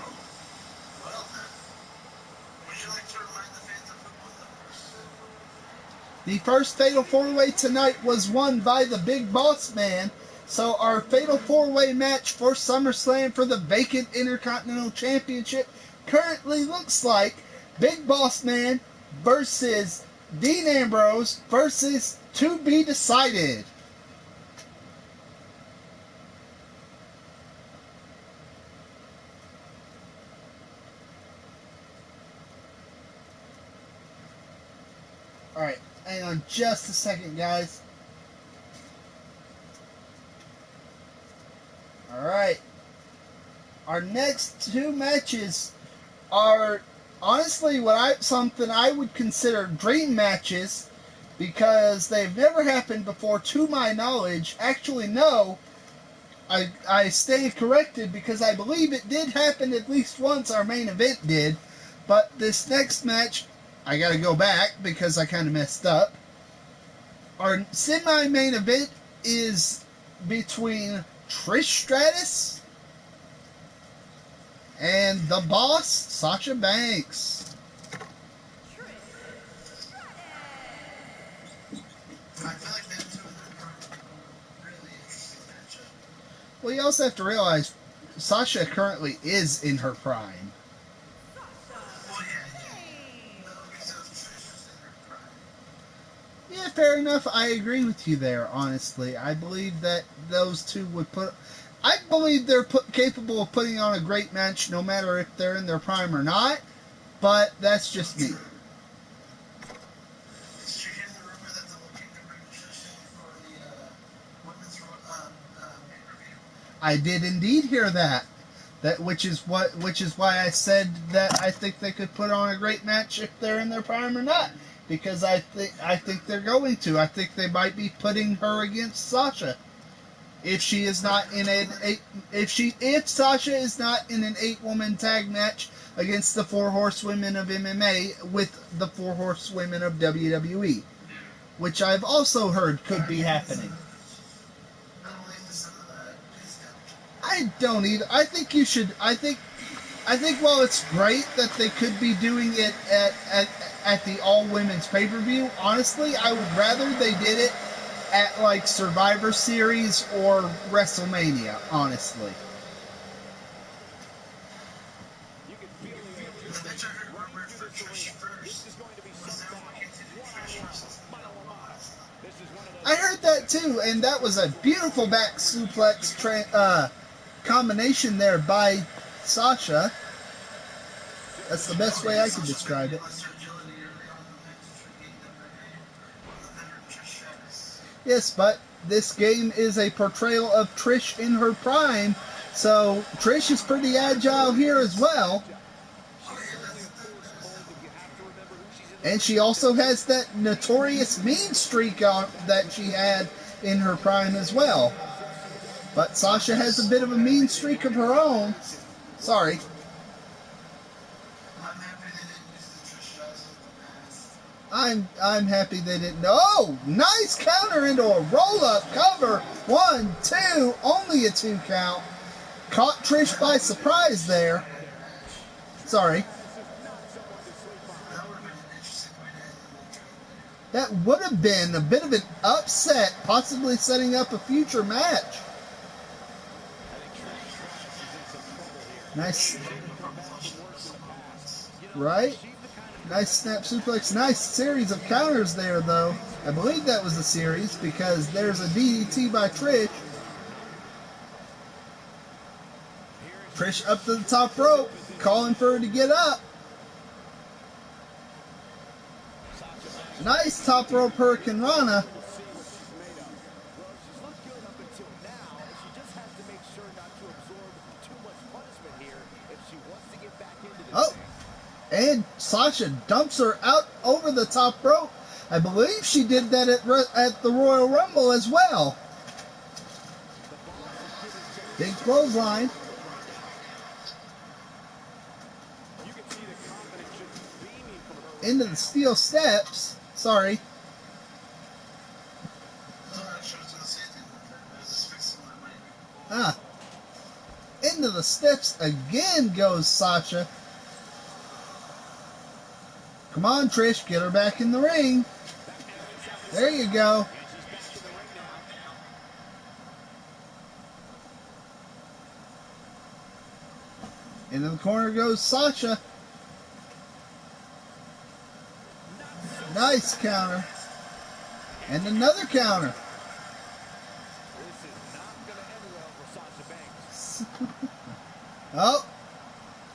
Well then, would you like to remind the fans of who won the first? The first Fatal 4-Way tonight was won by the Big Boss Man. So our Fatal 4-Way match for SummerSlam for the vacant Intercontinental Championship currently looks like Big Boss Man versus Dean Ambrose versus To Be Decided. Alright, hang on just a second, guys. Alright. Our next two matches are honestly something I would consider dream matches because they've never happened before to my knowledge. Actually, no. I stay corrected because I believe it did happen at least once. Our main event did. But this next match, I gotta go back because I kind of messed up. Our semi-main event is between Trish Stratus and the Boss, Sasha Banks. I feel like that too is a really interesting matchup. Well, you also have to realize Sasha currently is in her prime. Well, yeah. No, because Trish is in her prime. Yeah, fair enough. I agree with you there, honestly. I believe that those two would put... I believe they're capable of putting on a great match no matter if they're in their prime or not, but that's just me. Did you hear the rumor that they're looking to bring Trish in for the women's pay-per-view? I did indeed hear that. Which is why I said that I think they could put on a great match if they're in their prime or not. Because I think they're going to. I think they might be putting her against Sasha. If she is not in if Sasha is not in an 8-woman tag match against the 4 horsewomen of MMA with the 4 horsewomen of WWE, which I've also heard could be happening. I don't either. I think you should. I think while it's great that they could be doing it at the all women's pay-per-view, honestly, I would rather they did it at like Survivor Series or WrestleMania, honestly. You can feel the energy running through this arena. This is going to be some battle, one-on-one, mano-a-mano. This is one of those. I heard that too, and that was a beautiful back suplex combination there by Sasha. That's the best way I could describe it. Yes, but this game is a portrayal of Trish in her prime, so Trish is pretty agile here as well. And she also has that notorious mean streak that she had in her prime as well. But Sasha has a bit of a mean streak of her own. Sorry. I'm happy they didn't. Oh, nice counter into a roll-up cover. 1, 2, only a 2 count. Caught Trish by surprise there. Sorry. That would have been a bit of an upset, possibly setting up a future match. Nice. Right? Nice snap suplex. Nice series of counters there, though. I believe that was a series because there's a DDT by Trish. Trish up to the top rope, calling for her to get up. Nice top rope Hurricane Rana. Oh, and Sasha dumps her out over the top rope. I believe she did that at the Royal Rumble as well. Big clothesline. Into the steel steps. Sorry. Into the steps again goes Sasha. Come on, Trish, get her back in the ring. There you go. Into the corner goes Sasha. Nice counter. And another counter. Oh,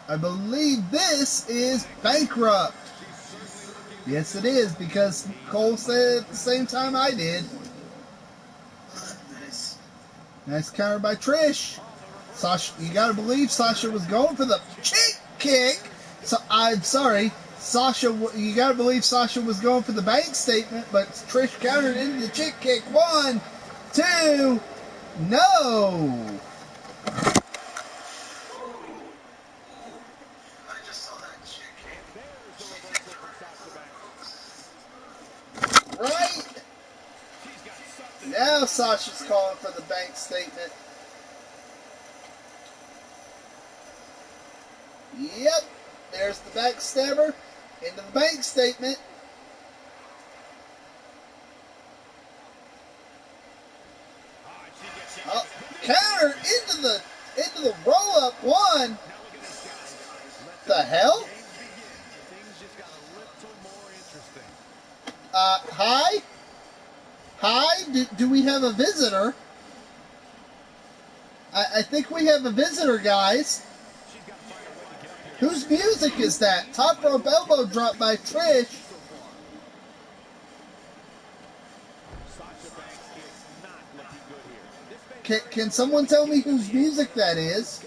I believe this is bankrupt. Yes, it is, because Cole said at the same time I did. Nice counter by Trish. Sasha, you gotta believe Sasha was going for the chick kick. So I'm sorry, Sasha. You gotta believe Sasha was going for the bank statement, but Trish countered into the chick kick. 1, 2, no. Right? Now Sasha's calling for the bank statement. Yep, there's the backstabber into the bank statement. Oh, counter into the roll up 1. The hell? Hi? Hi? Do we have a visitor? I think we have a visitor, guys. Whose music is that? Top rope elbow drop by Trish. Can someone tell me whose music that is?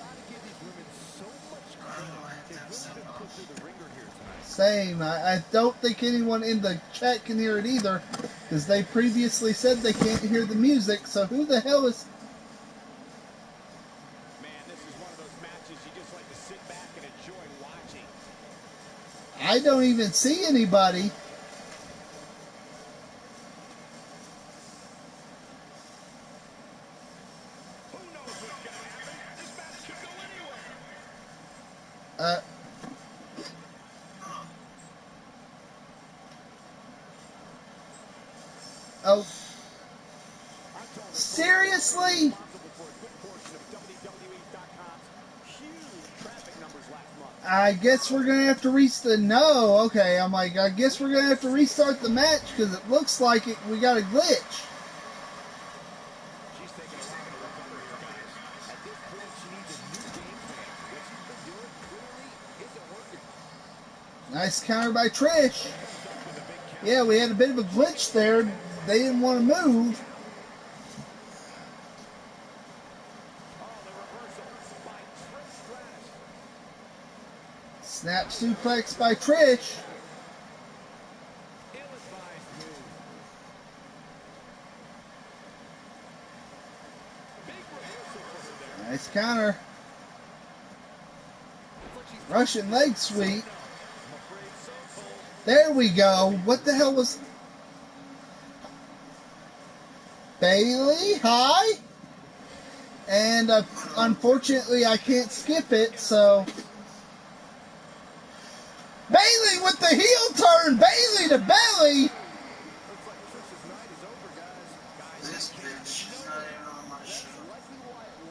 Same. I don't think anyone in the chat can hear it either, because they previously said they can't hear the music, so who the hell is... Man, this is one of those matches you just like to sit back and enjoy watching. I don't even see anybody. Who knows what's going to happen? This match could go anywhere. Oh. Seriously? I guess we're going to have to restart. No, okay. I'm like, I guess we're going to have to restart the match because it looks like we got a glitch. She's taking a while to recover here, guys. At this point, she needs a new game plan. What she's been doing clearly isn't working. Nice counter by Trish. Yeah, we had a bit of a glitch there. They didn't want to move. Snap suplex by Trish. Nice counter. Russian leg sweep. There we go. What the hell was... Bailey, hi? And unfortunately I can't skip it, so... Bailey with the heel turn! Bailey to belly! This bitch is not even on my show.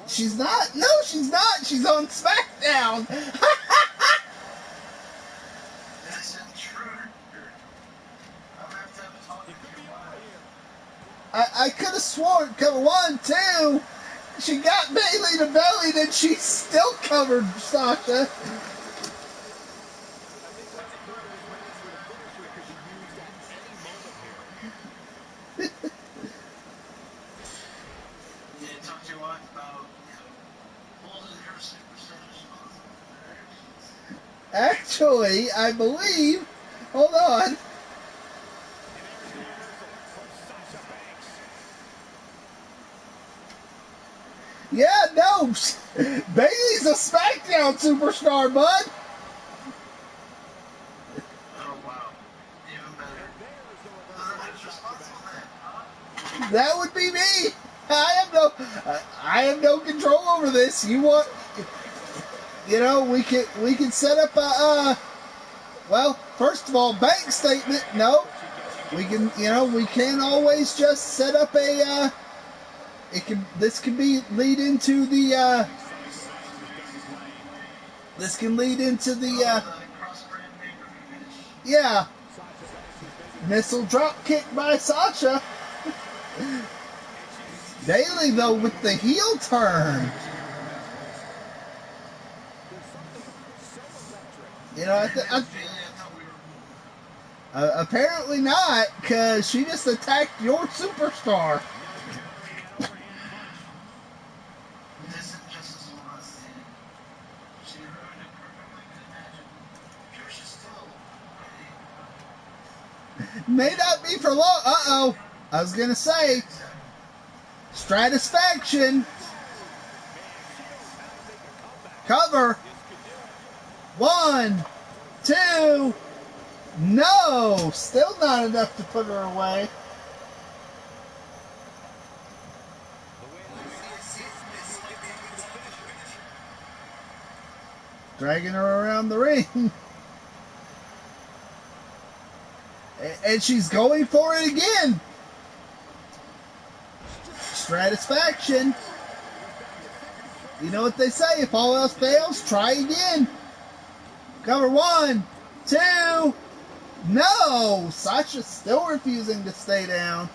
She's not? No, she's not! She's on SmackDown! That's intruder. I'm gonna have to have a talk with your wife. I could have sworn, cover 1, 2, she got Bailey to belly, then she still covered Sasha. You need to talk to your wife about, holding her superstars. Actually, I believe, hold on. Yeah, no, Bailey's a SmackDown superstar, bud. Oh, wow. Even better. Who's responsible then? That would be me. I have no control over this. You want, we can set up a well, first of all, bank statement. No, we can, we can always just set up a this can lead into the this can lead into the yeah, missile drop kick by Sasha. Bailey though with the heel turn. Apparently not, because she just attacked your superstar. This is just as well as she ruined it perfectly. Could imagine. She's still May not be for long. Uh-oh. I was going to say, Stratisfaction. Cover. 1, 2. No. Still not enough to put her away. Dragging her around the ring. And she's going for it again. Stratisfaction. You know what they say, if all else fails, try again. Cover 1, 2. No! Sasha's still refusing to stay down.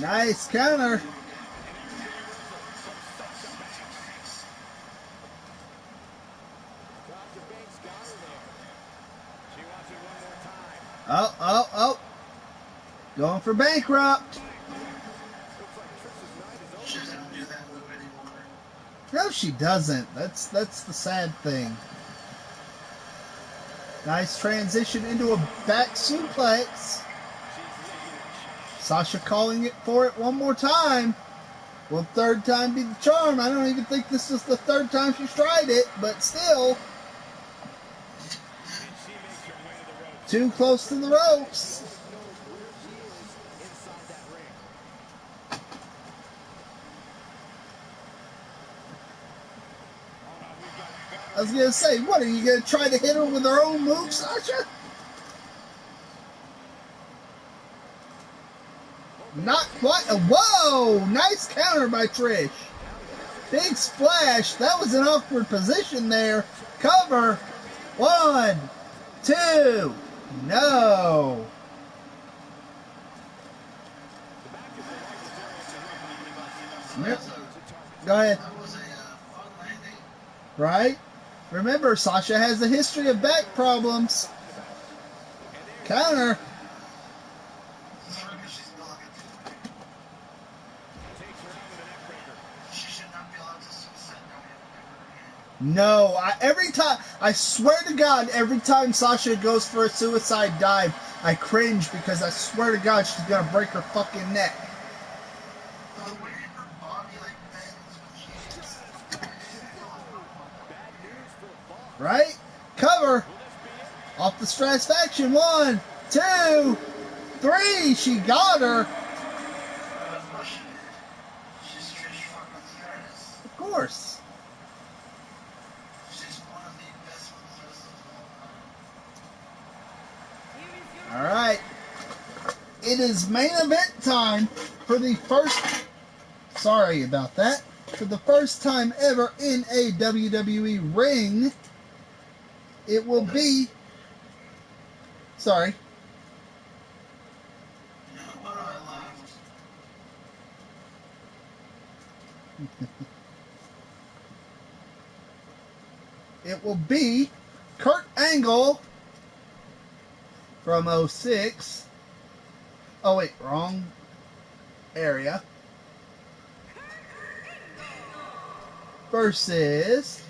Nice counter. Oh. Going for bankrupt. She doesn't do that move anymore. No, she doesn't. That's the sad thing. Nice transition into a back suplex. Sasha calling it for it one more time. Will third time be the charm? I don't even think this is the third time she's tried it, but still. Too close to the ropes. I was going to say, what, are you going to try to hit her with her own move, Sasha? Not quite. Whoa! Nice counter by Trish. Big splash. That was an awkward position there. Cover. 1, 2. No. Yep. Go ahead. That was a fun landing. Right? Remember, Sasha has a history of back problems. Counter. She's blocking too late. She should not be allowed to suicide dive ever again. No, every time, I swear to God, every time Sasha goes for a suicide dive, I cringe because I swear to God she's gonna break her fucking neck. The way her body bends when she hits. Right? Cover. Off the Satisfaction. 1, 2, 3. She got her. She's Trish fucking Stratus. Of course. She's one of the best wrestlers of all time. Alright. It is main event time for the first... Sorry about that. For the first time ever in a WWE ring, it will be... Sorry. It will be Kurt Angle from 06. Oh wait, wrong area. Versus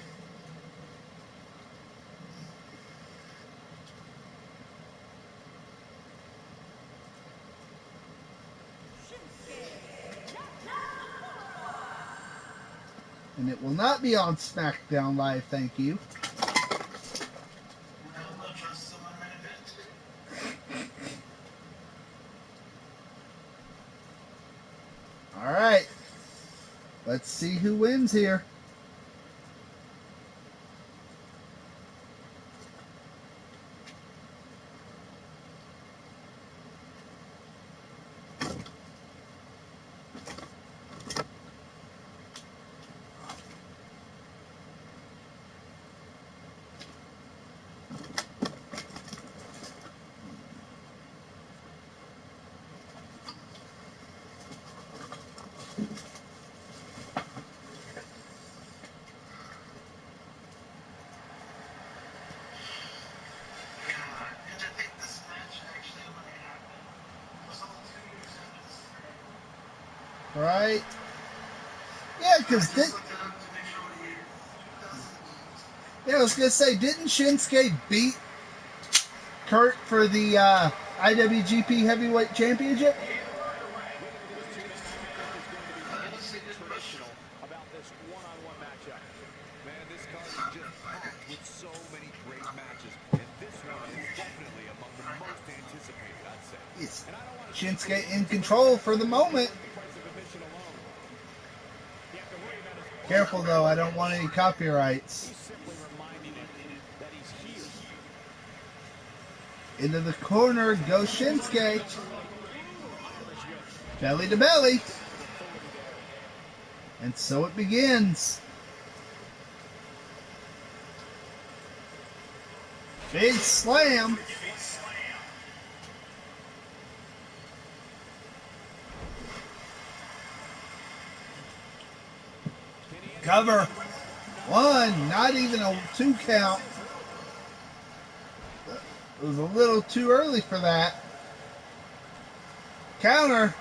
and it will not be on SmackDown Live, thank you. Alright. Let's see who wins here. Right? Yeah, because I was going to say, didn't Shinsuke beat Kurt for the IWGP Heavyweight Championship? About this one-on-one matchup. Man, this card is just packed with so many great matches, and this one is definitely among the most anticipated, I'd say. Yes. Shinsuke in control for the moment. Careful though, I don't want any copyrights. Into the corner goes Shinsuke. Belly to belly. And so it begins. Big slam. Cover. 1, not even a 2 count. It was a little too early for that. Counter.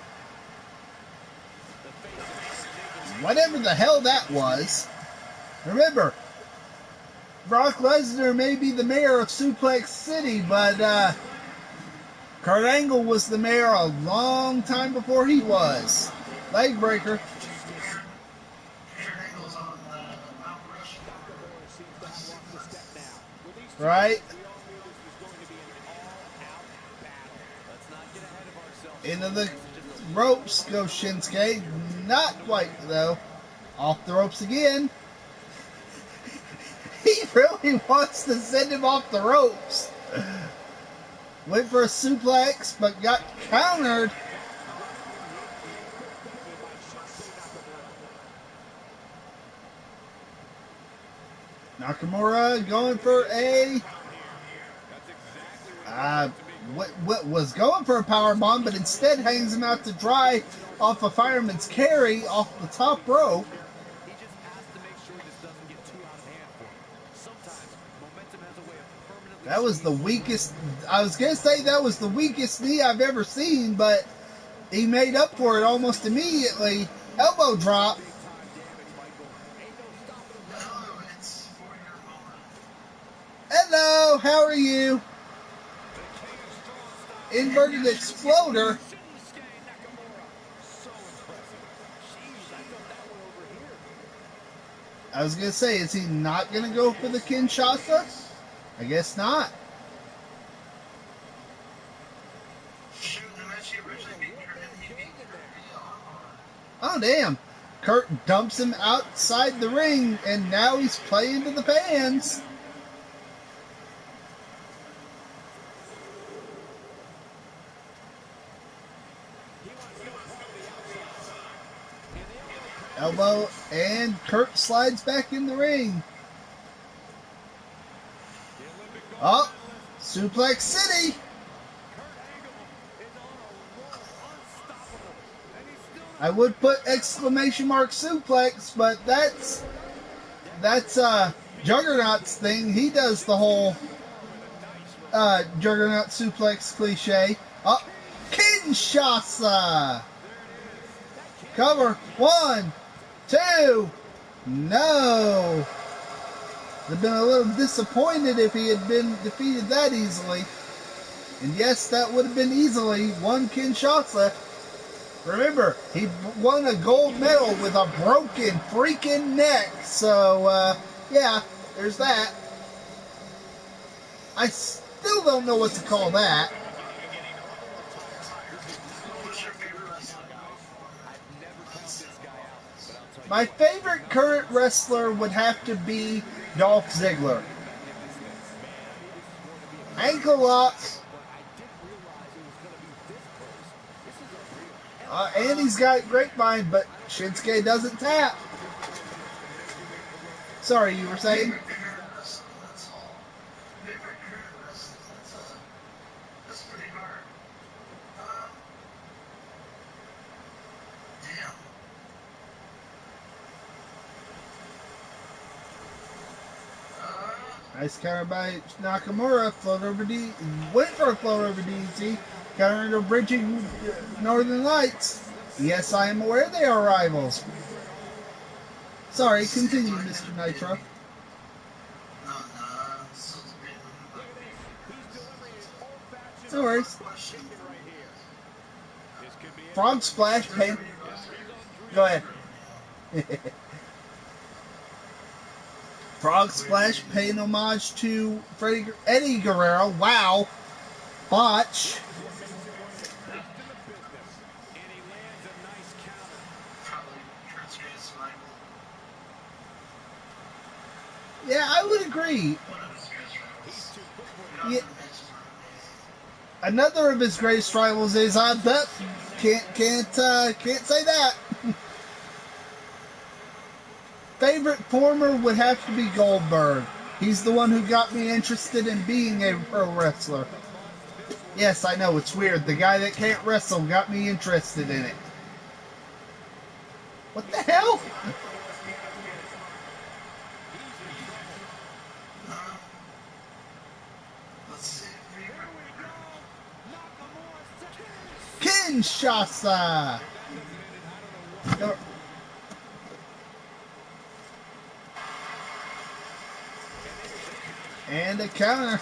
Whatever the hell that was. Remember, Brock Lesnar may be the mayor of Suplex City, but Kurt Angle was the mayor a long time before he was. Leg breaker. Right? Into the ropes goes Shinsuke. Not quite, though. Off the ropes again. He really wants to send him off the ropes. Went for a suplex, but got countered. Nakamura going for a what was going for a power bomb, but instead hangs him out to dry off a fireman's carry off the top rope. He just has to make sure this doesn't get too out of hand for him. Sometimes momentum has a way of permanently. That was the weakest. I was gonna say that was the weakest knee I've ever seen, but he made up for it almost immediately. Elbow drop. Hello, how are you? Inverted exploder. I was gonna say, is he not gonna go for the Kinshasa? I guess not. Oh damn! Kurt dumps him outside the ring, and now he's playing to the fans. Elbow, and Kurt slides back in the ring. Oh, Suplex City. I would put exclamation mark suplex, but that's Juggernaut's thing. He does the whole Juggernaut suplex cliche. Oh, Kinshasa. Cover. 1, 2. No. I'd have been a little disappointed if he had been defeated that easily. And yes, that would have been easily one Kinshasa. Remember, he won a gold medal with a broken freaking neck. So, yeah, there's that. I still don't know what to call that. My favorite current wrestler would have to be Dolph Ziggler. Ankle lock. And he's got grapevine, but Shinsuke doesn't tap. Sorry, you were saying? Nice counter by Nakamura. Float over D. Went for a float over DDT. Counter into bridging Northern Lights. Yes, I am aware they are rivals. Sorry, continue, Mr. Nitro. No worries. Frog Splash pain. Go ahead. Frog Splash paying homage to Eddie Guerrero. Wow. Botch. Yeah, I would agree. Yeah. Another of his greatest rivals is but can't say that. Favorite former would have to be Goldberg. He's the one who got me interested in being a pro wrestler. Yes, I know, it's weird. The guy that can't wrestle got me interested in it. What the hell? Kinshasa. And a counter.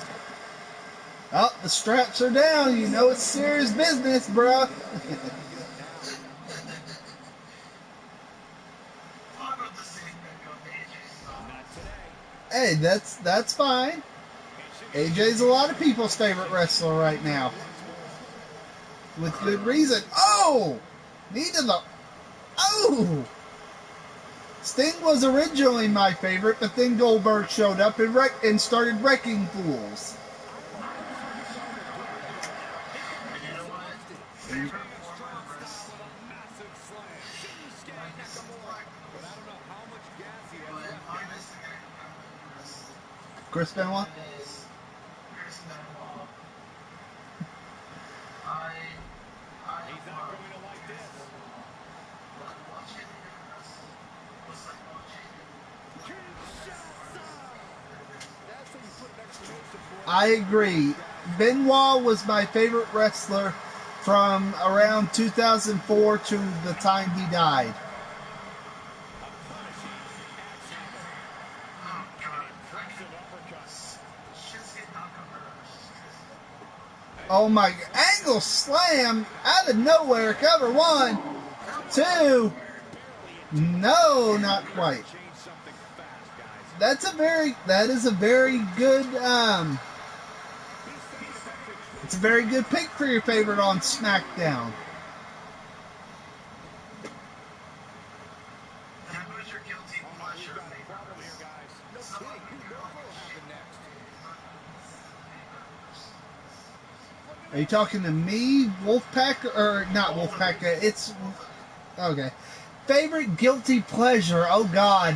Oh, the straps are down. You know it's serious business, bruh. Hey, that's fine. AJ's a lot of people's favorite wrestler right now. With good reason. Oh! Knee to the... Oh! Sting was originally my favorite, but then Goldberg showed up and started wrecking fools. Chris Benoit? He's not going to like this. I agree. Benoit was my favorite wrestler from around 2004 to the time he died. Oh my, angle slam out of nowhere, cover 1, 2, no, not quite. That is a very good, it's a very good pick for your favorite on SmackDown. Are you talking to me, Wolfpack, or not Wolfpack? It's okay. Favorite guilty pleasure? Oh God.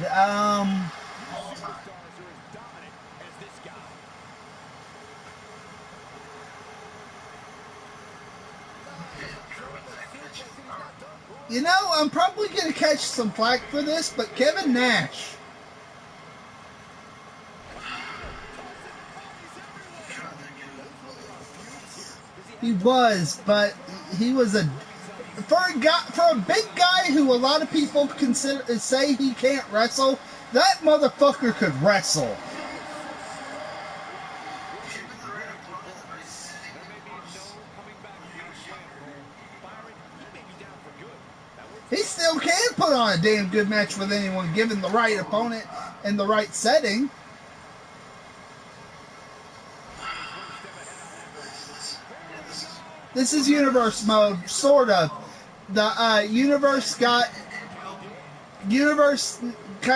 You know, I'm probably gonna catch some flack for this, but Kevin Nash. He was, but he was for a big guy who a lot of people say he can't wrestle. That motherfucker could wrestle. He still can put on a damn good match with anyone given the right opponent and the right setting. This is universe mode, sort of. The universe kind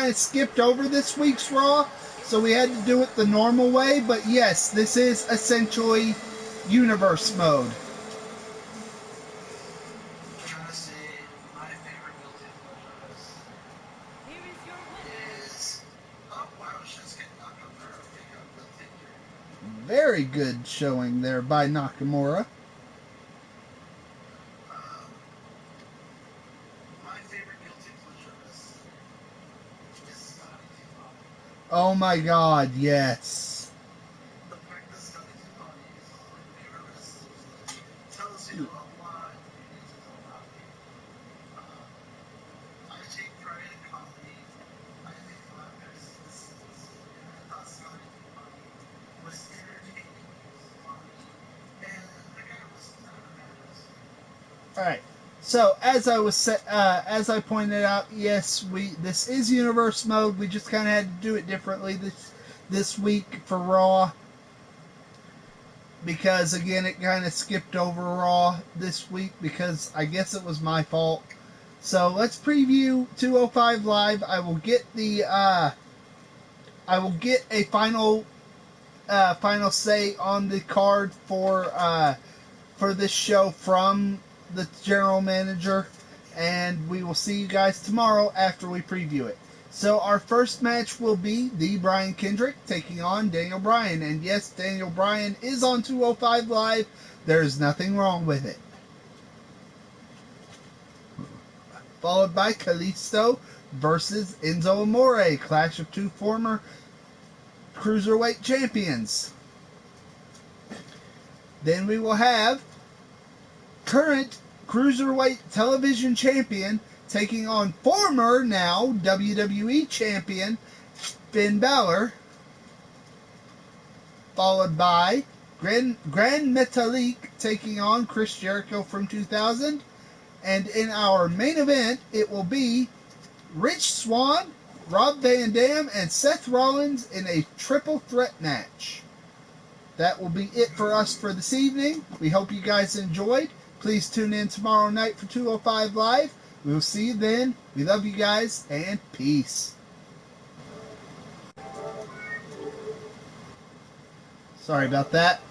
of skipped over this week's Raw, so we had to do it the normal way. But yes, this is essentially universe mode. Very good showing there by Nakamura. Oh my God, yes. All right. So as I pointed out, yes, this is universe mode. We just kind of had to do it differently this week for Raw because again it kind of skipped over Raw this week because I guess it was my fault. So let's preview 205 Live. I will get a final say on the card for this show from the general manager, and we will see you guys tomorrow after we preview it. So our first match will be the Brian Kendrick taking on Daniel Bryan, and yes, Daniel Bryan is on 205 Live. There's nothing wrong with it. Followed by Kalisto versus Enzo Amore, clash of two former Cruiserweight champions. Then we will have current Cruiserweight Television Champion, taking on former, now WWE Champion, Finn Balor. Followed by Grand Metalik taking on Chris Jericho from 2000. And in our main event, it will be Rich Swann, Rob Van Dam, and Seth Rollins in a triple threat match. That will be it for us for this evening. We hope you guys enjoyed. Please tune in tomorrow night for 205 Live. We'll see you then. We love you guys, and peace. Sorry about that.